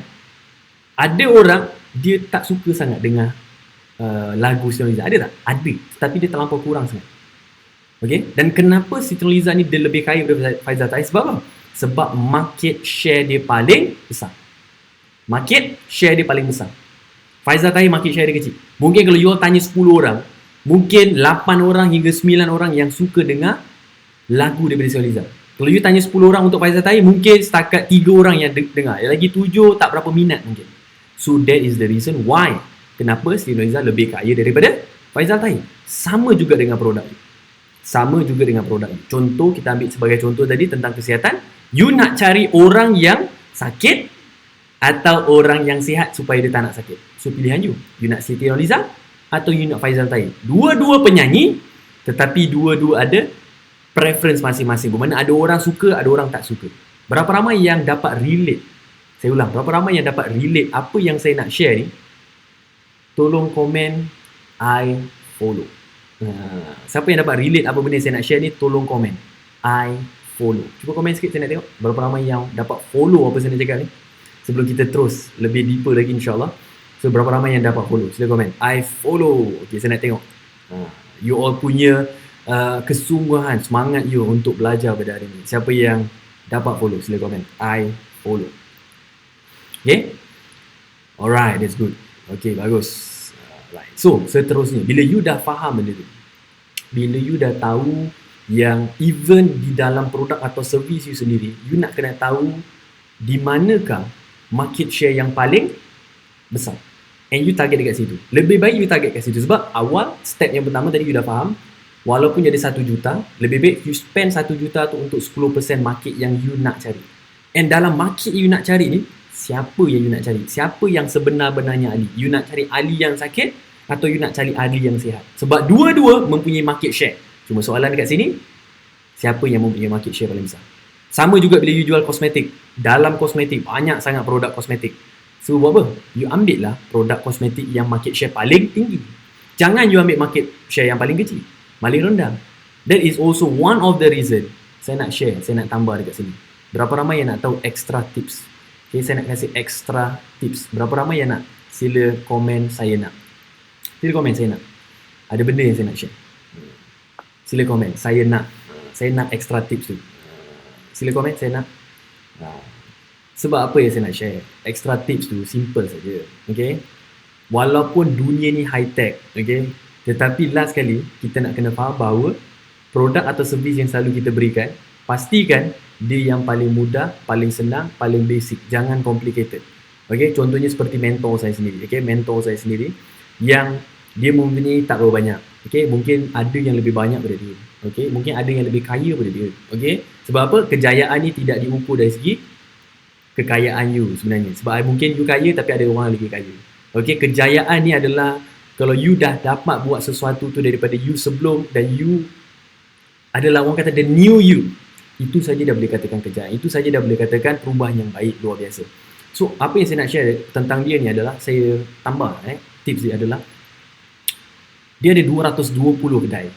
ada orang dia tak suka sangat dengar lagu Siti Nurhaliza? Ada tak? Ada, tapi dia terlampau kurang sangat. Okay? Dan kenapa Siti Nurhaliza ni dia lebih kaya daripada Faizal Tahir? Sebab apa? Sebab market share dia paling besar. Market share dia paling besar. Faizal Tahir market share dia kecil. Mungkin kalau you all tanya 10 orang, mungkin 8 orang hingga 9 orang yang suka dengar lagu daripada Siti Nurhaliza. Kalau you tanya 10 orang untuk Faizal Tahir, mungkin setakat 3 orang yang dengar. Yang lagi 7 tak berapa minat mungkin. So that is the reason why kenapa Siti Nurhaliza lebih kaya daripada Faizal Tahir. Sama juga dengan produk. Contoh, kita ambil sebagai contoh tadi tentang kesihatan. You nak cari orang yang sakit atau orang yang sihat supaya dia tak nak sakit. So pilihan you. You nak Siti Nurhaliza atau you nak Faizal Tahir. Dua-dua penyanyi, tetapi dua-dua ada preference masing-masing. Bermakna ada orang suka, ada orang tak suka. Berapa ramai yang dapat relate? Saya ulang, berapa ramai yang dapat relate apa yang saya nak share ni? Tolong komen I follow. Siapa yang dapat relate apa benda yang saya nak share ni, tolong komen I follow. Cuba komen sikit, saya nak tengok berapa ramai yang dapat follow apa saya nak cakap ni. Sebelum kita terus lebih deeper lagi insyaAllah. So berapa ramai yang dapat follow? Sila komen I follow. Okay, saya nak tengok you all punya kesungguhan, semangat you untuk belajar pada hari ni. Siapa yang dapat follow? Sila komen I follow. Okay, alright, that's good. Okay, bagus. Right. So seterusnya, bila you dah faham benda tu, bila you dah tahu yang even di dalam produk atau servis you sendiri, you nak kena tahu di manakah market share yang paling besar, and you target dekat situ. Lebih baik you target kat situ. Sebab awal, step yang pertama tadi you dah faham, walaupun jadi 1 juta, lebih baik you spend 1 juta tu untuk 10% market yang you nak cari. And dalam market you nak cari ni, siapa yang you nak cari? Siapa yang sebenar-benarnya ahli? You nak cari ahli yang sakit atau you nak cari ahli yang sihat? Sebab dua-dua mempunyai market share. Cuma soalan dekat sini, siapa yang mempunyai market share paling besar? Sama juga bila you jual kosmetik. Dalam kosmetik, banyak sangat produk kosmetik. So buat apa? You ambil lah produk kosmetik yang market share paling tinggi. Jangan you ambil market share yang paling kecil, paling rendah. That is also one of the reason saya nak share, saya nak tambah dekat sini. Berapa ramai yang nak tahu extra tips? Okay, saya nak kasih extra tips. Berapa ramai yang nak? Sila komen saya nak. Sila komen saya nak. Ada benda yang saya nak share. Sila komen saya nak. Saya nak extra tips tu. Sila komen saya nak. Sebab apa yang saya nak share? Extra tips tu simple saja. Okay? Walaupun dunia ni high tech, okay? Tetapi last kali kita nak kena faham bahawa produk atau servis yang selalu kita berikan, pastikan dia yang paling mudah, paling senang, paling basic. Jangan complicated. Okay? Contohnya seperti mentor saya sendiri. Okay? Mentor saya sendiri yang dia mempunyai tak berapa banyak. Okay? Mungkin ada yang lebih banyak daripada dia. Okay? Mungkin ada yang lebih kaya daripada dia. Okay? Sebab apa? Kejayaan ni tidak diukur dari segi kekayaan you sebenarnya. Sebab mungkin you kaya tapi ada orang lebih kaya. Okay? Kejayaan ni adalah kalau you dah dapat buat sesuatu tu daripada you sebelum, dan you adalah orang kata the new you, itu saja dah boleh katakan kejayaan. Itu saja dah boleh katakan perubahan yang baik, luar biasa. So apa yang saya nak share tentang dia ni adalah, saya tambah tips dia adalah, dia ada 220 kedai.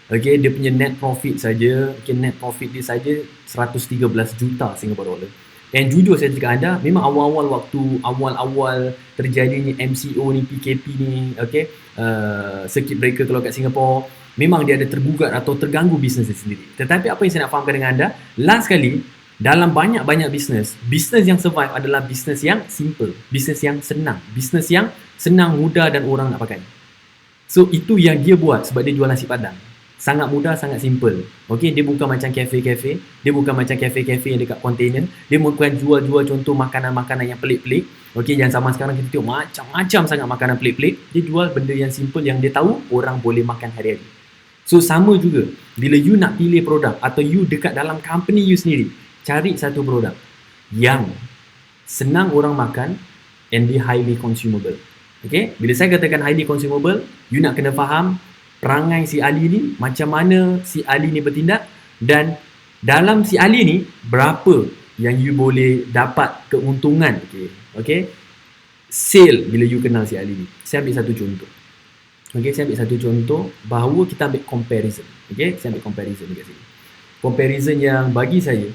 Okay, dia punya net profit saja, net profit dia saja 113 juta Singapore dollar. Dan jujur saya cakap anda, memang awal-awal waktu awal-awal terjadinya MCO ni, PKP ni, okay, circuit breaker kalau kat Singapore, memang dia ada tergugat atau terganggu bisnes dia sendiri. Tetapi apa yang saya nak fahamkan dengan anda, last kali dalam banyak-banyak bisnes yang survive adalah bisnes yang simple, bisnes yang senang, bisnes yang senang, mudah dan orang nak pakai. So itu yang dia buat sebab dia jual nasi padang. Sangat mudah, sangat simple. Okay, dia bukan macam kafe-kafe. Dia bukan macam kafe-kafe yang dekat kontainer. Dia bukan jual-jual contoh makanan-makanan yang pelik-pelik. Okay, yang zaman sekarang kita tengok macam-macam sangat makanan pelik-pelik. Dia jual benda yang simple yang dia tahu orang boleh makan hari-hari. So sama juga, bila you nak pilih produk atau you dekat dalam company you sendiri, cari satu produk yang senang orang makan and be highly consumable. Okay? Bila saya katakan highly consumable, you nak kena faham perangai si Ali ni, macam mana si Ali ni bertindak, dan dalam si Ali ni berapa yang you boleh dapat keuntungan. Okay? Sale bila you kenal si Ali ni. Saya ambil satu contoh. Okay, saya ambil satu contoh bahawa kita ambil comparison. Okay, saya ambil comparison dekat sini. Comparison yang bagi saya,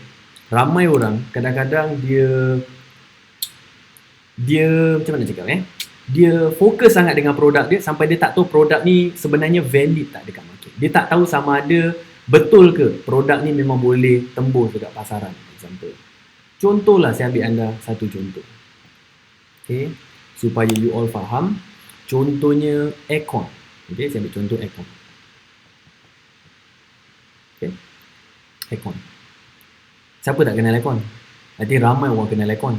ramai orang kadang-kadang dia macam mana cakap dia fokus sangat dengan produk dia sampai dia tak tahu produk ni sebenarnya valid tak dekat market. Dia tak tahu sama ada betul ke produk ni memang boleh tembus dekat pasaran. Example. Contohlah, saya ambil anda satu contoh. Okay, supaya you all faham. Contohnya aircon. Okay, saya ambil contoh aircon. Okay, aircon. Siapa tak kenal aircon? Nanti ramai orang kenal aircon.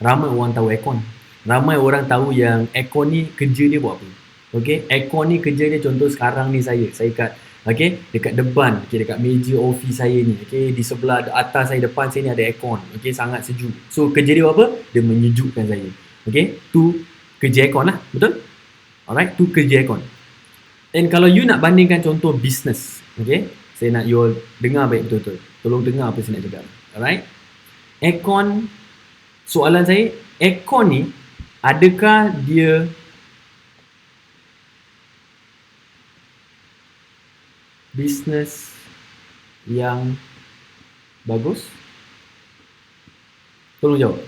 Ramai orang tahu aircon. Ramai orang tahu yang aircon ni kerja dia buat apa. Okay, aircon ni kerja dia, contoh sekarang ni saya kat dekat depan, dekat meja office saya ni, di sebelah atas saya, depan saya ni ada aircon. Sangat sejuk. So kerja dia buat apa? Dia menyejukkan saya. Tu kerja aircon lah, betul? Alright, tu kerja aircon. And kalau you nak bandingkan contoh business, saya nak you all dengar baik betul-betul. Tolong dengar apa saya nak cakap. Alright, aircon, soalan saya, aircon ni adakah dia business yang bagus? Tolong jawab.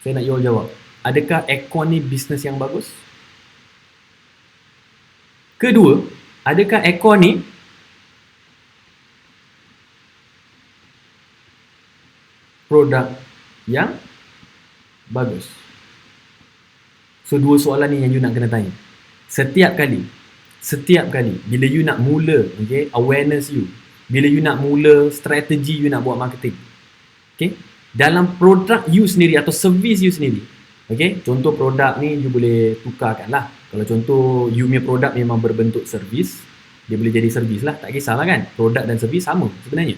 Saya nak you all jawab. Adakah aircon ni business yang bagus? Kedua, adakah aircon ni produk yang bagus? So, dua soalan ni yang you nak kena tanya. Setiap kali bila you nak mula, awareness you, bila you nak mula strategi you nak buat marketing, dalam produk you sendiri atau servis you sendiri, contoh produk ni you boleh tukarkan lah. Kalau contoh you punya produk memang berbentuk servis, dia boleh jadi servis lah, tak kisahlah kan. Produk dan servis sama sebenarnya.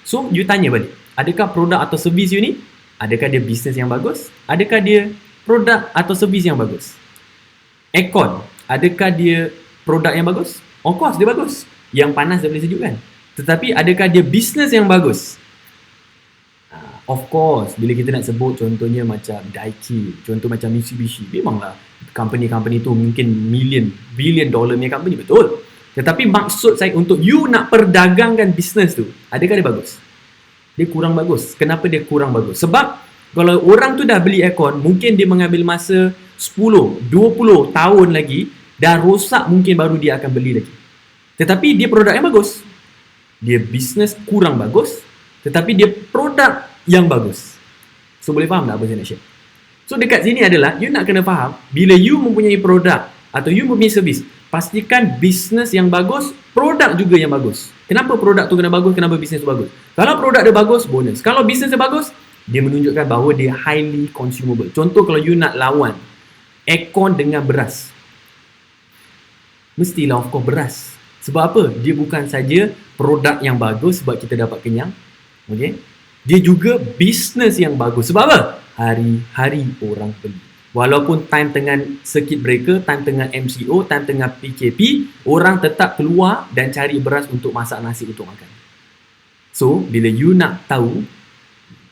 So you tanya balik, adakah produk atau servis you ni, adakah dia bisnes yang bagus? Adakah dia produk atau servis yang bagus? Aircon, adakah dia produk yang bagus? Of course dia bagus. Yang panas dia boleh sejukkan. Tetapi adakah dia bisnes yang bagus? Of course, bila kita nak sebut contohnya macam Daikin, contoh macam Mitsubishi, memanglah company-company tu mungkin billion dollar punya company, betul. Tetapi maksud saya, untuk you nak perdagangkan bisnes tu, adakah dia bagus? Dia kurang bagus. Kenapa dia kurang bagus? Sebab kalau orang tu dah beli aircon, mungkin dia mengambil masa 10, 20 tahun lagi, dah rosak mungkin baru dia akan beli lagi. Tetapi dia produk yang bagus. Dia bisnes kurang bagus, tetapi dia produk yang bagus. So boleh faham tak apa saya nak share? So dekat sini adalah you nak kena faham, bila you mempunyai produk atau you mempunyai servis, pastikan bisnes yang bagus, produk juga yang bagus. Kenapa produk tu kena bagus? Kenapa bisnes tu bagus? Kalau produk dia bagus, bonus. Kalau bisnes dia bagus, dia menunjukkan bahawa dia highly consumable. Contoh kalau you nak lawan aircon dengan beras, mestilah of course beras. Sebab apa? Dia bukan saja produk yang bagus sebab kita dapat kenyang, dia juga bisnes yang bagus. Sebab apa? Hari-hari orang beli. Walaupun time tengah circuit breaker, time tengah MCO, time tengah PKP, orang tetap keluar dan cari beras untuk masak nasi untuk makan. So, bila you nak tahu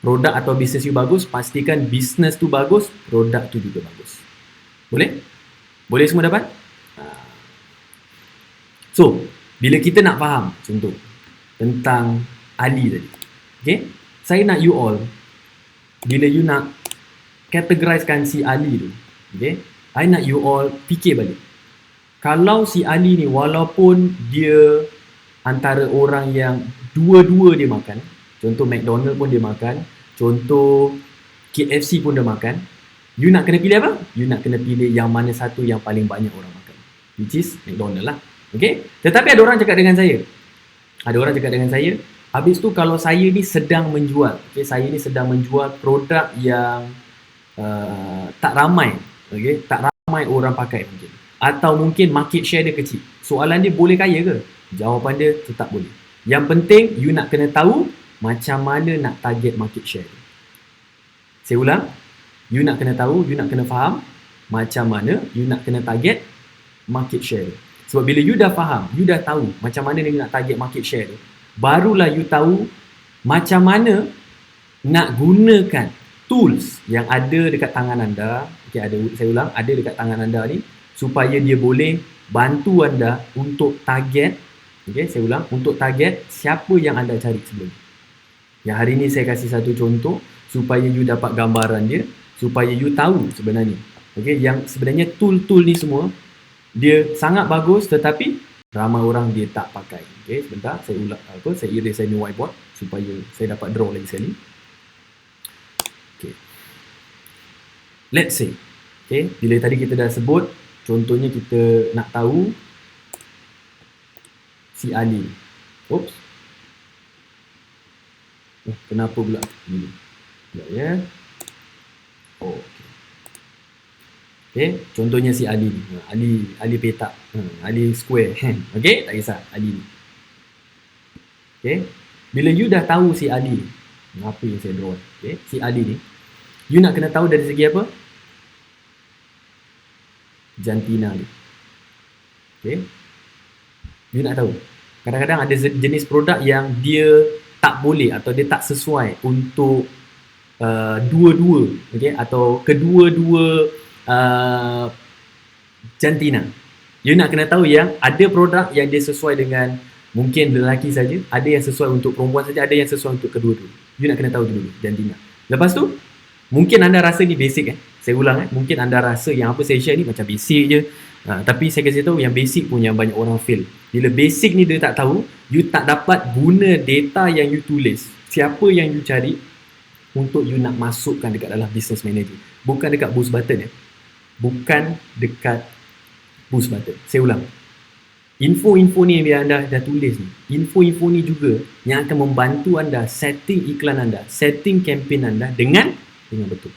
produk atau bisnes you bagus, pastikan bisnes tu bagus, produk tu juga bagus. Boleh? Boleh semua dapat? So, bila kita nak faham contoh tentang Ali tadi, saya nak you all, bila you nak categorizekan si Ali tu, I nak you all fikir balik. Kalau si Ali ni walaupun dia antara orang yang dua-dua dia makan, contoh McDonald pun dia makan, contoh KFC pun dia makan, you nak kena pilih apa? You nak kena pilih yang mana satu yang paling banyak orang makan, which is McDonald lah. Tetapi ada orang cakap dengan saya, habis tu kalau saya ni sedang menjual, saya ni sedang menjual produk yang tak ramai orang pakai mungkin, atau mungkin market share dia kecil. Soalan dia, boleh kaya ke? Jawapan dia tetap boleh. Yang penting you nak kena tahu macam mana nak target market share. Saya ulang, you nak kena tahu, you nak kena faham macam mana you nak kena target market share. Sebab bila you dah faham, you dah tahu macam mana you nak target market share tu, barulah you tahu macam mana nak gunakan tools yang ada dekat tangan anda. Okay, saya ulang, ada dekat tangan anda ni supaya dia boleh bantu anda untuk target. Okay, saya ulang, untuk target siapa yang anda cari sebelum ni. Yang hari ni saya kasih satu contoh supaya you dapat gambaran dia, supaya you tahu sebenarnya. Okay, yang sebenarnya tool-tool ni semua dia sangat bagus tetapi ramai orang dia tak pakai. Okay, sebentar saya ulang saya erase saya ni whiteboard supaya saya dapat draw lagi sekali. Okay. Let's say, okay, bila tadi kita dah sebut, contohnya kita nak tahu si Ali. Oops. Kenapa pula ni? Ya. Oh, okay. Okay, contohnya si Ali ni. Ali petak. Ali square. Okay, tak kisah Ali ni. Okay. Bila you dah tahu si Ali ni, apa yang saya draw? Okay, si Ali ni, you nak kena tahu dari segi apa? Jantina ni. Okay. You nak tahu. Kadang-kadang ada jenis produk yang dia tak boleh atau dia tak sesuai untuk dua-dua, okay, atau kedua-dua jantina. You nak kena tahu yang ada produk yang dia sesuai dengan mungkin lelaki saja, ada yang sesuai untuk perempuan saja, ada yang sesuai untuk kedua-dua. You nak kena tahu dulu jantina. Lepas tu, mungkin anda rasa ni basic Saya ulang mungkin anda rasa yang apa saya share ni macam basic je. Tapi saya kasi tahu yang basic pun yang banyak orang fail. Bila basic ni dia tak tahu, you tak dapat guna data yang you tulis. Siapa yang you cari untuk you nak masukkan dekat dalam business manager. Bukan dekat boost button Bukan dekat boost button. Saya ulang. Info-info ni yang anda dah tulis ni, info-info ni juga yang akan membantu anda setting iklan anda, setting campaign anda dengan betul.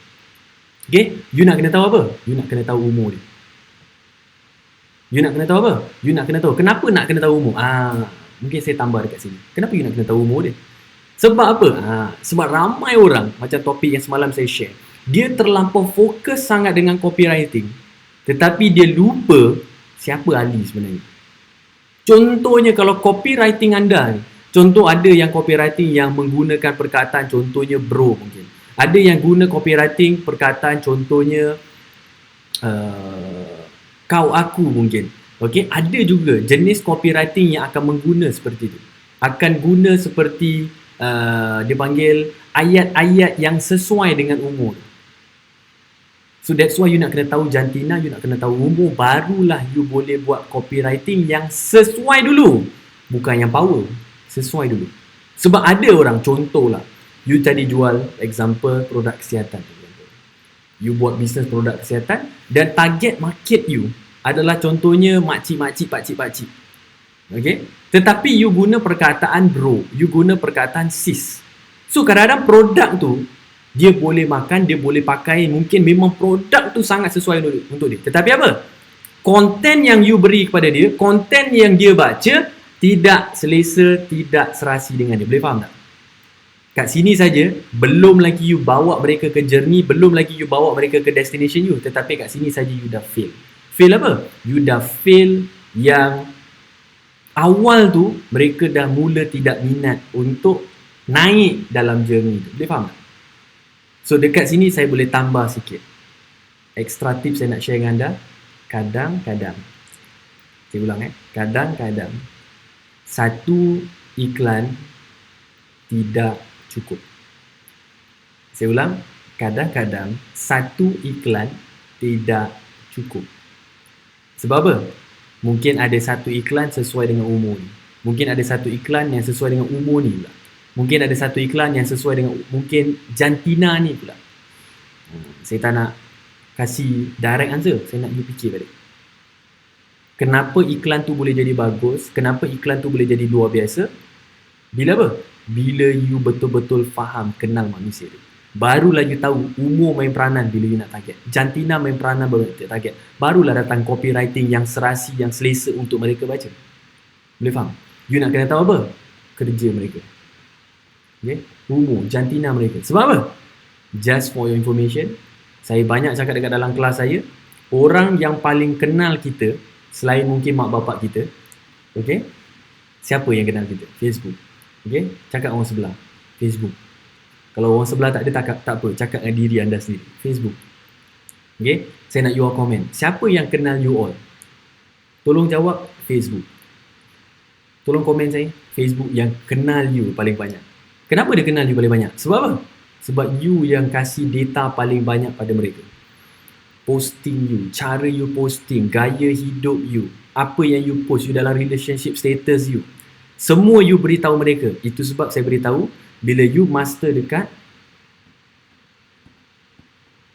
Okay, you nak kena tahu apa? You nak kena tahu umur dia. You nak kena tahu apa? You nak kena tahu. Kenapa nak kena tahu umur? Mungkin saya tambah dekat sini. Kenapa you nak kena tahu umur dia? Sebab apa? Sebab ramai orang, macam topik yang semalam saya share, dia terlampau fokus sangat dengan copywriting, tetapi dia lupa siapa Ali sebenarnya. Contohnya kalau copywriting anda ni, contoh ada yang copywriting yang menggunakan perkataan contohnya bro mungkin. Ada yang guna copywriting perkataan contohnya kau aku mungkin. Okey, ada juga jenis copywriting yang akan mengguna seperti itu. Akan guna seperti dia panggil ayat-ayat yang sesuai dengan umur. So that's why you nak kena tahu jantina, you nak kena tahu umur, barulah you boleh buat copywriting yang sesuai dulu. Bukan yang power, sesuai dulu. Sebab ada orang, contohlah, you tadi jual example produk kesihatan. You buat bisnes produk kesihatan dan target market you adalah contohnya makcik-makcik, pakcik-pakcik. Okay? Tetapi you guna perkataan bro, you guna perkataan sis. So kadang-kadang produk tu dia boleh makan, dia boleh pakai, mungkin memang produk tu sangat sesuai untuk dia. Tetapi apa? Konten yang you beri kepada dia, konten yang dia baca tidak selesa, tidak serasi dengan dia. Boleh faham tak? Kat sini saja, belum lagi you bawa mereka ke journey, belum lagi you bawa mereka ke destination you, tetapi kat sini saja you dah fail. Fail apa? You dah fail yang awal tu mereka dah mula tidak minat untuk naik dalam journey tu. Boleh faham tak? So dekat sini saya boleh tambah sikit extra tips saya nak share dengan anda. Kadang-kadang, saya ulang kadang-kadang satu iklan tidak cukup. Saya ulang, kadang-kadang satu iklan tidak cukup. Sebab apa? Mungkin ada satu iklan sesuai dengan umur ni. Mungkin ada satu iklan yang sesuai dengan umur ni pula. Mungkin ada satu iklan yang sesuai dengan mungkin jantina ni pula. Saya tak nak kasih direct answer. Saya nak you fikir balik. Kenapa iklan tu boleh jadi bagus? Kenapa iklan tu boleh jadi luar biasa? Bila apa? Bila you betul-betul faham, kenal manusia tu. Barulah you tahu umur main peranan bila you nak target. Jantina main peranan baru nak target. Barulah datang copywriting yang serasi, yang selesa untuk mereka baca. Boleh faham? You nak kena tahu apa? Kerja mereka. Okay? Umur, jantina mereka. Sebab apa? Just for your information, saya banyak cakap dekat dalam kelas saya, orang yang paling kenal kita selain mungkin mak bapak kita, okay, siapa yang kenal kita? Facebook. Okay, cakap orang sebelah, Facebook. Kalau orang sebelah tak ada, tak apa, cakap dengan diri anda sendiri, Facebook. Okay, saya nak you all komen, siapa yang kenal you all? Tolong jawab, Facebook. Tolong komen saya, Facebook yang kenal you paling banyak. Kenapa dia kenal you paling banyak? Sebab apa? Sebab you yang kasih data paling banyak pada mereka. Posting you, cara you posting, gaya hidup you, apa yang you post, you dalam relationship status you, semua you beritahu mereka. Itu sebab saya beritahu, bila you master dekat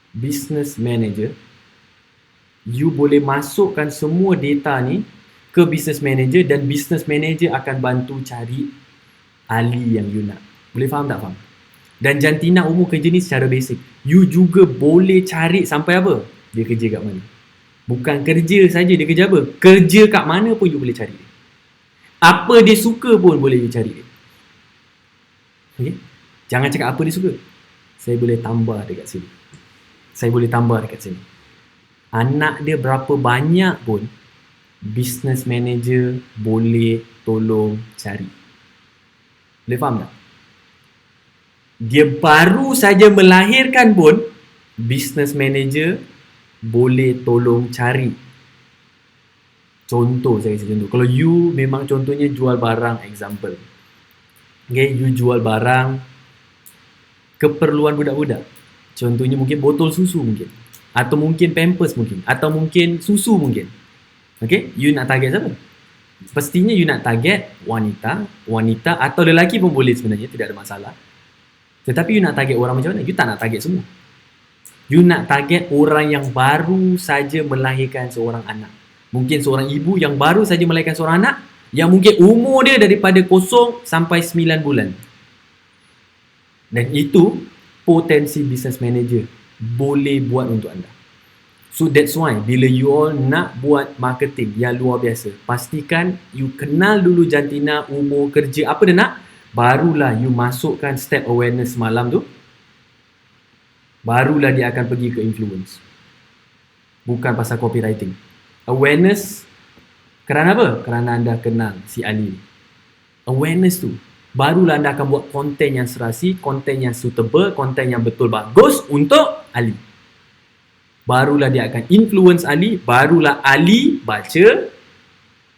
business manager, you boleh masukkan semua data ni ke business manager dan business manager akan bantu cari ahli yang you nak. Boleh faham tak faham? Dan jantina umur kerja ni secara basic, you juga boleh cari sampai apa? Dia kerja kat mana. Bukan kerja saja, dia kerja apa? Kerja kat mana pun you boleh cari dia. Apa dia suka pun boleh you cari dia. Okay? Jangan cakap apa dia suka. Saya boleh tambah dekat sini. Saya boleh tambah dekat sini. Anak dia berapa banyak pun, business manager boleh tolong cari. Boleh faham tak? Dia baru saja melahirkan pun, business manager boleh tolong cari. Contoh, saya kasi contoh. Kalau you memang contohnya jual barang, example. Okay, you jual barang keperluan budak-budak. Contohnya mungkin botol susu mungkin. Atau mungkin pampers mungkin. Atau mungkin susu mungkin. Okay, you nak target siapa? Pastinya you nak target wanita atau lelaki pun boleh sebenarnya, tidak ada masalah. Tetapi you nak target orang macam mana? You tak nak target semua. You nak target orang yang baru saja melahirkan seorang anak. Mungkin seorang ibu yang baru saja melahirkan seorang anak, yang mungkin umur dia daripada 0 sampai 9 bulan. Dan itu potensi business manager boleh buat untuk anda. So that's why bila you all nak buat marketing yang luar biasa, pastikan you kenal dulu jantina, umur, kerja, apa dia nak. Barulah you masukkan step awareness malam tu. Barulah dia akan pergi ke influence. Bukan pasal copywriting. Awareness kerana apa? Kerana anda kenal si Ali. Awareness tu, barulah anda akan buat konten yang serasi, konten yang suitable, konten yang betul bagus untuk Ali. Barulah dia akan influence Ali. Barulah Ali baca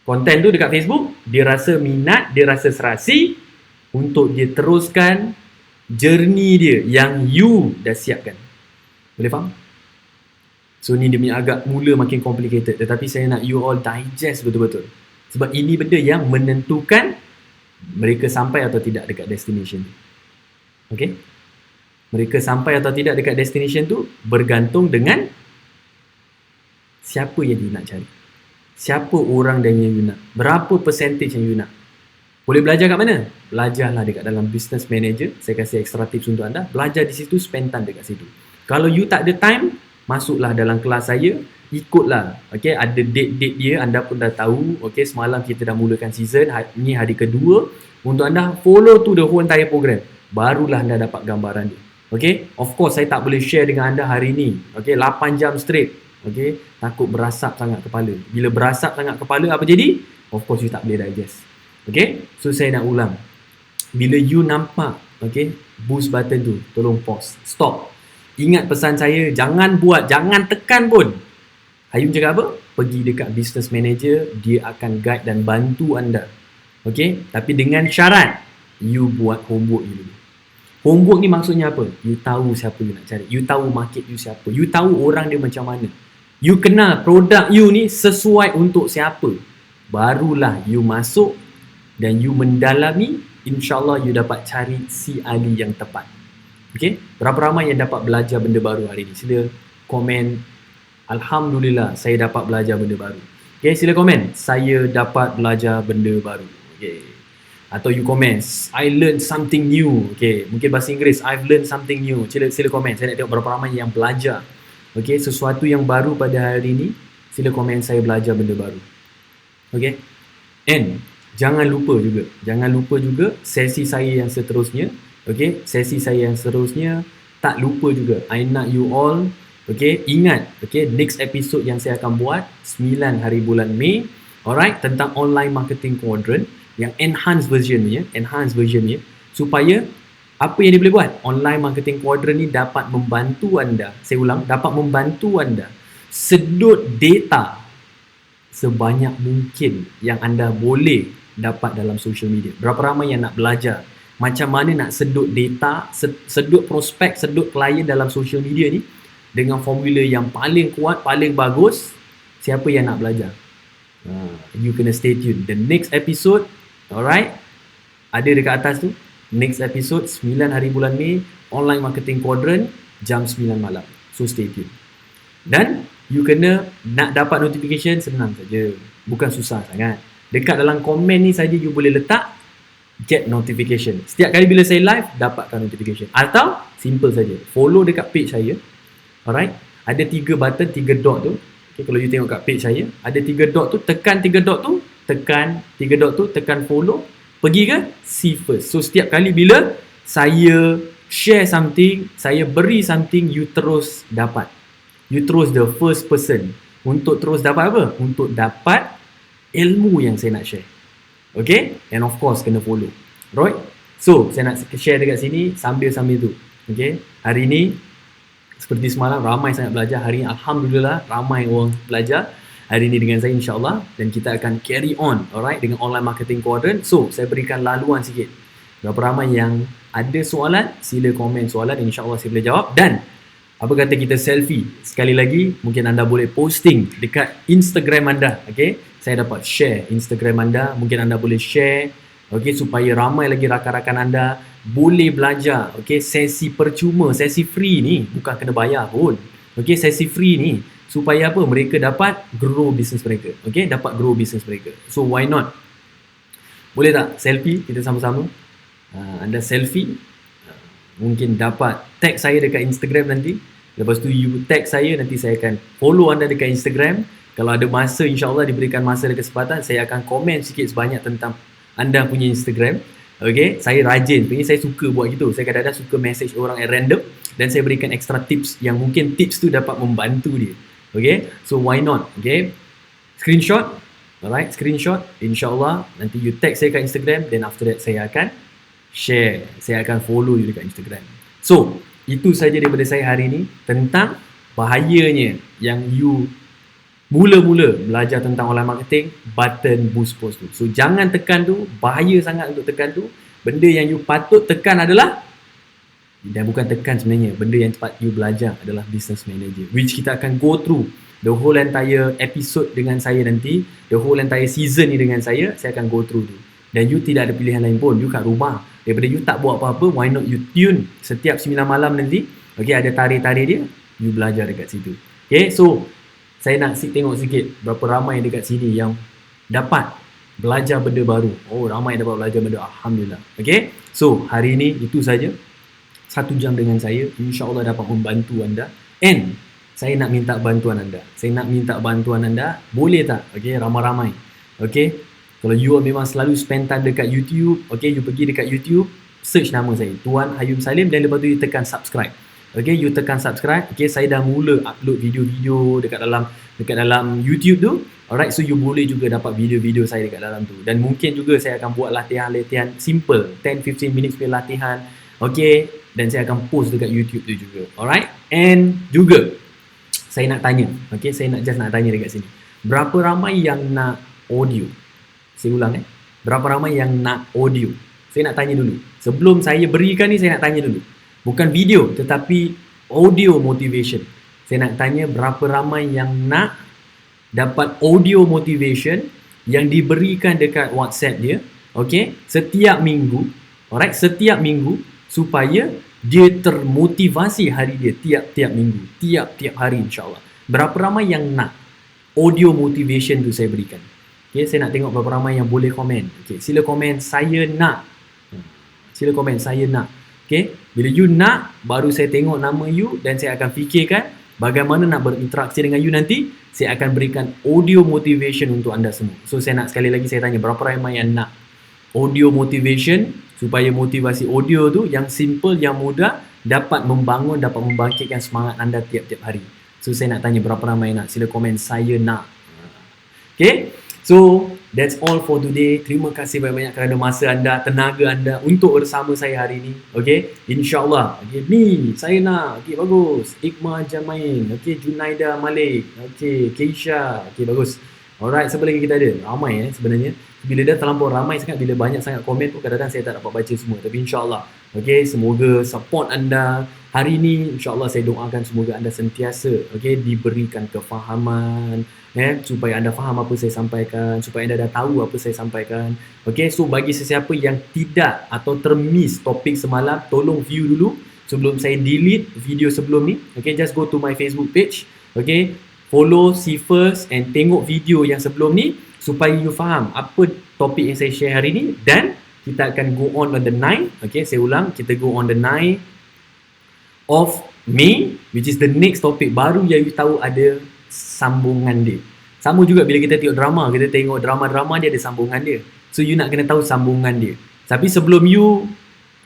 konten tu dekat Facebook, dia rasa minat, dia rasa serasi untuk dia teruskan journey dia yang you dah siapkan. Boleh faham? So ni dia punya agak mula makin complicated, tetapi saya nak you all digest betul-betul. Sebab ini benda yang menentukan mereka sampai atau tidak dekat destination. Okay? Mereka sampai atau tidak dekat destination tu bergantung dengan siapa yang you nak cari. Siapa orang yang you nak. Berapa percentage yang you nak. Boleh belajar kat mana? Belajarlah dekat dalam business manager. Saya kasih extra tips untuk anda. Belajar di situ, spend time dekat situ. Kalau you tak ada time, masuklah dalam kelas saya. Ikutlah. Okay, ada date-date dia. Anda pun dah tahu. Okay, semalam kita dah mulakan season. Ini hari kedua. Untuk anda follow to the whole entire program. Barulah anda dapat gambaran dia. Okay, of course saya tak boleh share dengan anda hari ni. Okay, 8 jam straight. Okay, takut berasap sangat kepala. Bila berasap sangat kepala, apa jadi? Of course you tak boleh digest. Okay, so saya nak ulang. Bila you nampak, okay, boost button tu, tolong pause, stop. Ingat pesan saya, jangan buat, jangan tekan pun. Hayum cakap apa? Pergi dekat business manager, dia akan guide dan bantu anda. Okay, tapi dengan syarat, you buat homework you dulu. Homework ni maksudnya apa? You tahu siapa you nak cari. You tahu market you siapa. You tahu orang dia macam mana. You kenal produk you ni sesuai untuk siapa. Barulah you masuk dan you mendalami, insyaAllah you dapat cari si ahli yang tepat. Okay? Berapa ramai yang dapat belajar benda baru hari ni? Sila komen, Alhamdulillah saya dapat belajar benda baru. Okay, sila komen, saya dapat belajar benda baru. Okay. Atau you komen, I learned something new. Okay, mungkin bahasa Inggeris, I've learned something new. Sila komen, saya nak tengok berapa ramai yang belajar. Okay, sesuatu yang baru pada hari ni. Sila komen, saya belajar benda baru. Okay, and jangan lupa juga sesi saya yang seterusnya. Okay, sesi saya yang seterusnya tak lupa juga, I nak you all, okay, ingat, okay, next episode yang saya akan buat 9 hari bulan Mei, alright, tentang online marketing quadrant yang enhanced version ni, supaya apa yang dia boleh buat? Online marketing quadrant ni dapat membantu anda, saya ulang, dapat membantu anda sedut data sebanyak mungkin yang anda boleh dapat dalam social media. Berapa ramai yang nak belajar macam mana nak sedut data, sedut prospek, sedut klien dalam social media ni dengan formula yang paling kuat, paling bagus. Siapa yang nak belajar? You kena stay tune. The next episode, alright, ada dekat atas tu. Next episode 9 hari bulan Mei, online marketing quadrant, jam 9 malam. So stay tune. Dan you kena nak dapat notification, senang saja, bukan susah sangat. Dekat dalam komen ni saja you boleh letak get notification. Setiap kali bila saya live, dapatkan notification. Atau simple saja, follow dekat page saya. Alright, ada 3 button, 3 dot tu. Okay, kalau you tengok kat page saya, ada 3 dot tu, tekan 3 dot tu, tekan 3 dot tu, tekan follow, pergi ke see first. So setiap kali bila saya share something, saya beri something, you terus dapat. You terus the first person untuk terus dapat apa? Untuk dapat ilmu yang saya nak share. Okay? And of course kena follow. Right? So saya nak share dekat sini sambil-sambil tu. Okay? Hari ni seperti semalam ramai sangat belajar. Hari ni alhamdulillah ramai orang belajar hari ni dengan saya insyaAllah, dan kita akan carry on, alright, dengan online marketing quadrant. So saya berikan laluan sikit. Berapa ramai yang ada soalan, sila komen soalan, insyaAllah saya boleh jawab. Dan apa kata kita selfie sekali lagi, mungkin anda boleh posting dekat Instagram anda. Okay, saya dapat share Instagram anda, mungkin anda boleh share, okay, supaya ramai lagi rakan-rakan anda boleh belajar. Okay, sesi percuma, sesi free ni, bukan kena bayar pun. Okay, sesi free ni supaya apa? Mereka dapat grow business mereka. Okay, dapat grow business mereka. So why not? Boleh tak selfie kita sama-sama? Anda selfie, mungkin dapat tag saya dekat Instagram nanti. Lepas tu you tag saya, nanti saya akan follow anda dekat Instagram. Kalau ada masa, insyaAllah diberikan masa dan kesempatan, saya akan komen sikit sebanyak tentang anda punya Instagram. Okay, saya rajin, saya suka buat gitu. Saya kadang-kadang suka message orang at random, dan saya berikan extra tips yang mungkin tips tu dapat membantu dia. Okay, so why not? Okay, screenshot, alright, screenshot, insyaAllah nanti you tag saya kat Instagram, then after that saya akan share, saya akan follow you dekat Instagram. So itu saja daripada saya hari ini tentang bahayanya yang you mula-mula belajar tentang online marketing, button boost post tu. So jangan tekan tu, bahaya sangat untuk tekan tu. Benda yang you patut tekan adalah, dan bukan tekan sebenarnya, benda yang cepat you belajar adalah business manager, which kita akan go through the whole entire episode dengan saya nanti, the whole entire season ni dengan saya akan go through tu. Dan you tidak ada pilihan lain pun, you kat rumah, daripada you tak buat apa-apa, why not you tune setiap 9 malam nanti, okay, ada tarik-tarik dia, you belajar dekat situ. Okay, so saya nak tengok sikit berapa ramai dekat sini yang dapat belajar benda baru. Oh, ramai dapat belajar benda, alhamdulillah. Okay, so hari ini itu saja. 1 jam dengan saya, insyaAllah dapat membantu anda. And saya nak minta bantuan anda. Boleh tak? Okay, ramai-ramai. Okay, kalau you memang selalu spend time dekat YouTube, okay, you pergi dekat YouTube, search nama saya, Tuan Hayum Salim, dan lepas tu you tekan subscribe. Okay, you tekan subscribe. Okay, saya dah mula upload video-video dekat dalam YouTube tu. Alright, so you boleh juga dapat video-video saya dekat dalam tu. Dan mungkin juga saya akan buat latihan-latihan simple, 10-15 minutes punya latihan. Okay, dan saya akan post dekat YouTube tu juga. Alright, and juga saya nak tanya, okay, saya nak tanya dekat sini, berapa ramai yang nak audio? Saya ulang, berapa ramai yang nak audio? Saya nak tanya dulu. Sebelum saya berikan ni, saya nak tanya dulu. Bukan video, tetapi audio motivation. Saya nak tanya berapa ramai yang nak dapat audio motivation yang diberikan dekat WhatsApp dia, okay, setiap minggu. Alright, setiap minggu, supaya dia termotivasi hari dia tiap-tiap minggu, tiap-tiap hari insyaAllah. Berapa ramai yang nak audio motivation tu saya berikan? Okay, saya nak tengok berapa ramai yang boleh komen. Okay, sila komen saya nak. Sila komen saya nak. Okay, bila you nak, baru saya tengok nama you dan saya akan fikirkan bagaimana nak berinteraksi dengan you nanti. Saya akan berikan audio motivation untuk anda semua. So saya nak sekali lagi saya tanya, berapa ramai yang nak audio motivation, supaya motivasi audio tu yang simple, yang mudah, dapat membangun, dapat membangkitkan semangat anda tiap-tiap hari. So saya nak tanya berapa ramai nak? Sila komen saya nak. Okay, so that's all for today. Terima kasih banyak-banyak kerana masa anda, tenaga anda untuk bersama saya hari ini. Okay, insyaAllah. Okay, ni saya nak. Okay, bagus. Iqmah Jamain. Okay, Junaida Malik. Okay, Keisha. Okay, bagus. Alright, siapa lagi kita ada? Ramai sebenarnya. Bila dah terlampau ramai sangat, bila banyak sangat komen pun kadang-kadang saya tak dapat baca semua. Tapi insyaAllah, okay, semoga support anda hari ini. InsyaAllah saya doakan semoga anda sentiasa, okay, diberikan kefahaman, supaya anda faham apa saya sampaikan, supaya anda dah tahu apa saya sampaikan. Okay, so bagi sesiapa yang tidak atau termiss topik semalam, tolong view dulu sebelum saya delete video sebelum ni. Okay, just go to my Facebook page. Okay, follow, see first and tengok video yang sebelum ni supaya you faham apa topik yang saya share hari ni. Dan kita akan go on the 9. Okay, saya ulang, kita go on the 9 of May, which is the next topic baru yang you tahu ada sambungan dia. Sama juga bila kita tengok drama, kita tengok drama-drama dia ada sambungan dia. So you nak kena tahu sambungan dia. Tapi sebelum you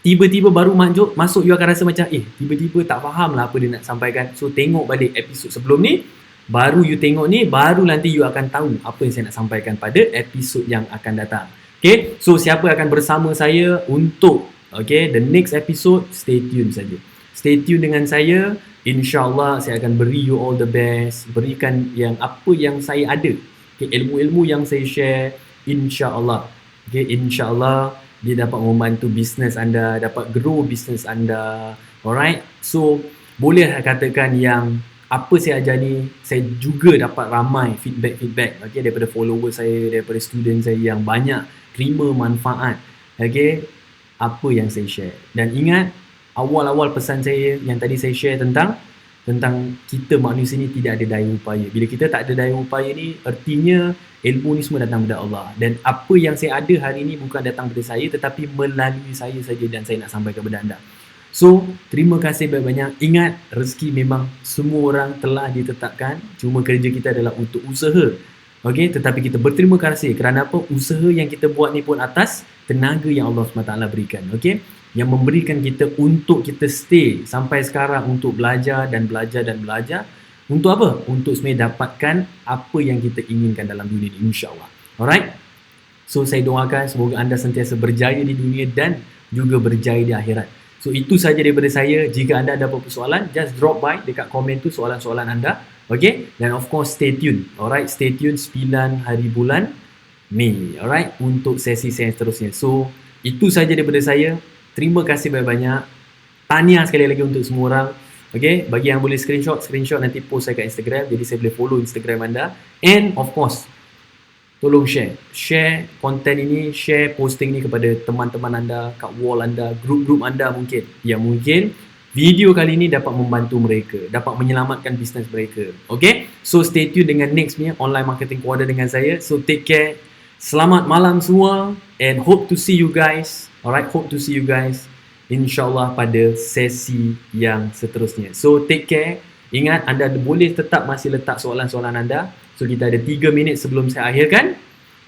tiba-tiba baru masuk, you akan rasa macam tiba-tiba tak faham lah apa dia nak sampaikan. So tengok balik episod sebelum ni, baru you tengok ni, baru nanti you akan tahu apa yang saya nak sampaikan pada episod yang akan datang. Okay, so siapa akan bersama saya untuk the next episode, stay tune saja. Stay tune dengan saya. InsyaAllah saya akan beri you all the best, berikan yang apa yang saya ada, ilmu-ilmu yang saya share, InsyaAllah. InsyaAllah dia dapat membantu bisnes anda, dapat grow bisnes anda. Alright, so boleh katakan yang apa saya ajar ni, saya juga dapat ramai feedback daripada follower saya, daripada student saya yang banyak terima manfaat apa yang saya share. Dan ingat, awal-awal pesan saya yang tadi saya share tentang kita manusia ni tidak ada daya upaya. Bila kita tak ada daya upaya ni, artinya ilmu ni semua datang daripada Allah. Dan apa yang saya ada hari ni bukan datang daripada saya, tetapi melalui saya saja dan saya nak sampaikan kepada anda. So, terima kasih banyak-banyak. Ingat, rezeki memang semua orang telah ditetapkan. Cuma kerja kita adalah untuk usaha. Okay, tetapi kita berterima kasih kerana apa? Usaha yang kita buat ni pun atas tenaga yang Allah SWT berikan. Okay, yang memberikan kita untuk kita stay sampai sekarang untuk belajar dan belajar dan belajar. Untuk apa? Untuk sebenarnya dapatkan apa yang kita inginkan dalam dunia ini, insyaAllah. Alright? So, saya doakan semoga anda sentiasa berjaya di dunia dan juga berjaya di akhirat. So, itu saja daripada saya. Jika anda ada apa-apa soalan, just drop by dekat komen tu soalan-soalan anda. Okay? Dan of course, stay tune. Alright? Stay tune 9 hari bulan Mei. Alright? Untuk sesi saya seterusnya. So, itu saja daripada saya. Terima kasih banyak-banyak. Tahniah sekali lagi untuk semua orang. Okay? Bagi yang boleh screenshot nanti post saya kat Instagram. Jadi saya boleh follow Instagram anda. And of course, tolong share konten ini, share posting ni kepada teman-teman anda, kat wall anda, grup-grup anda mungkin, yang mungkin video kali ini dapat membantu mereka, dapat menyelamatkan bisnes mereka. Okay, so stay tune dengan next punya online marketing quarter dengan saya. So take care, selamat malam semua and hope to see you guys. Alright, hope to see you guys InsyaAllah pada sesi yang seterusnya. So take care. Ingat, anda boleh tetap masih letak soalan-soalan anda. So kita ada 3 minit sebelum saya akhirkan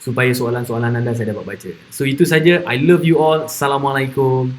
supaya soalan-soalan anda saya dapat baca. So itu saja. I love you all. Assalamualaikum.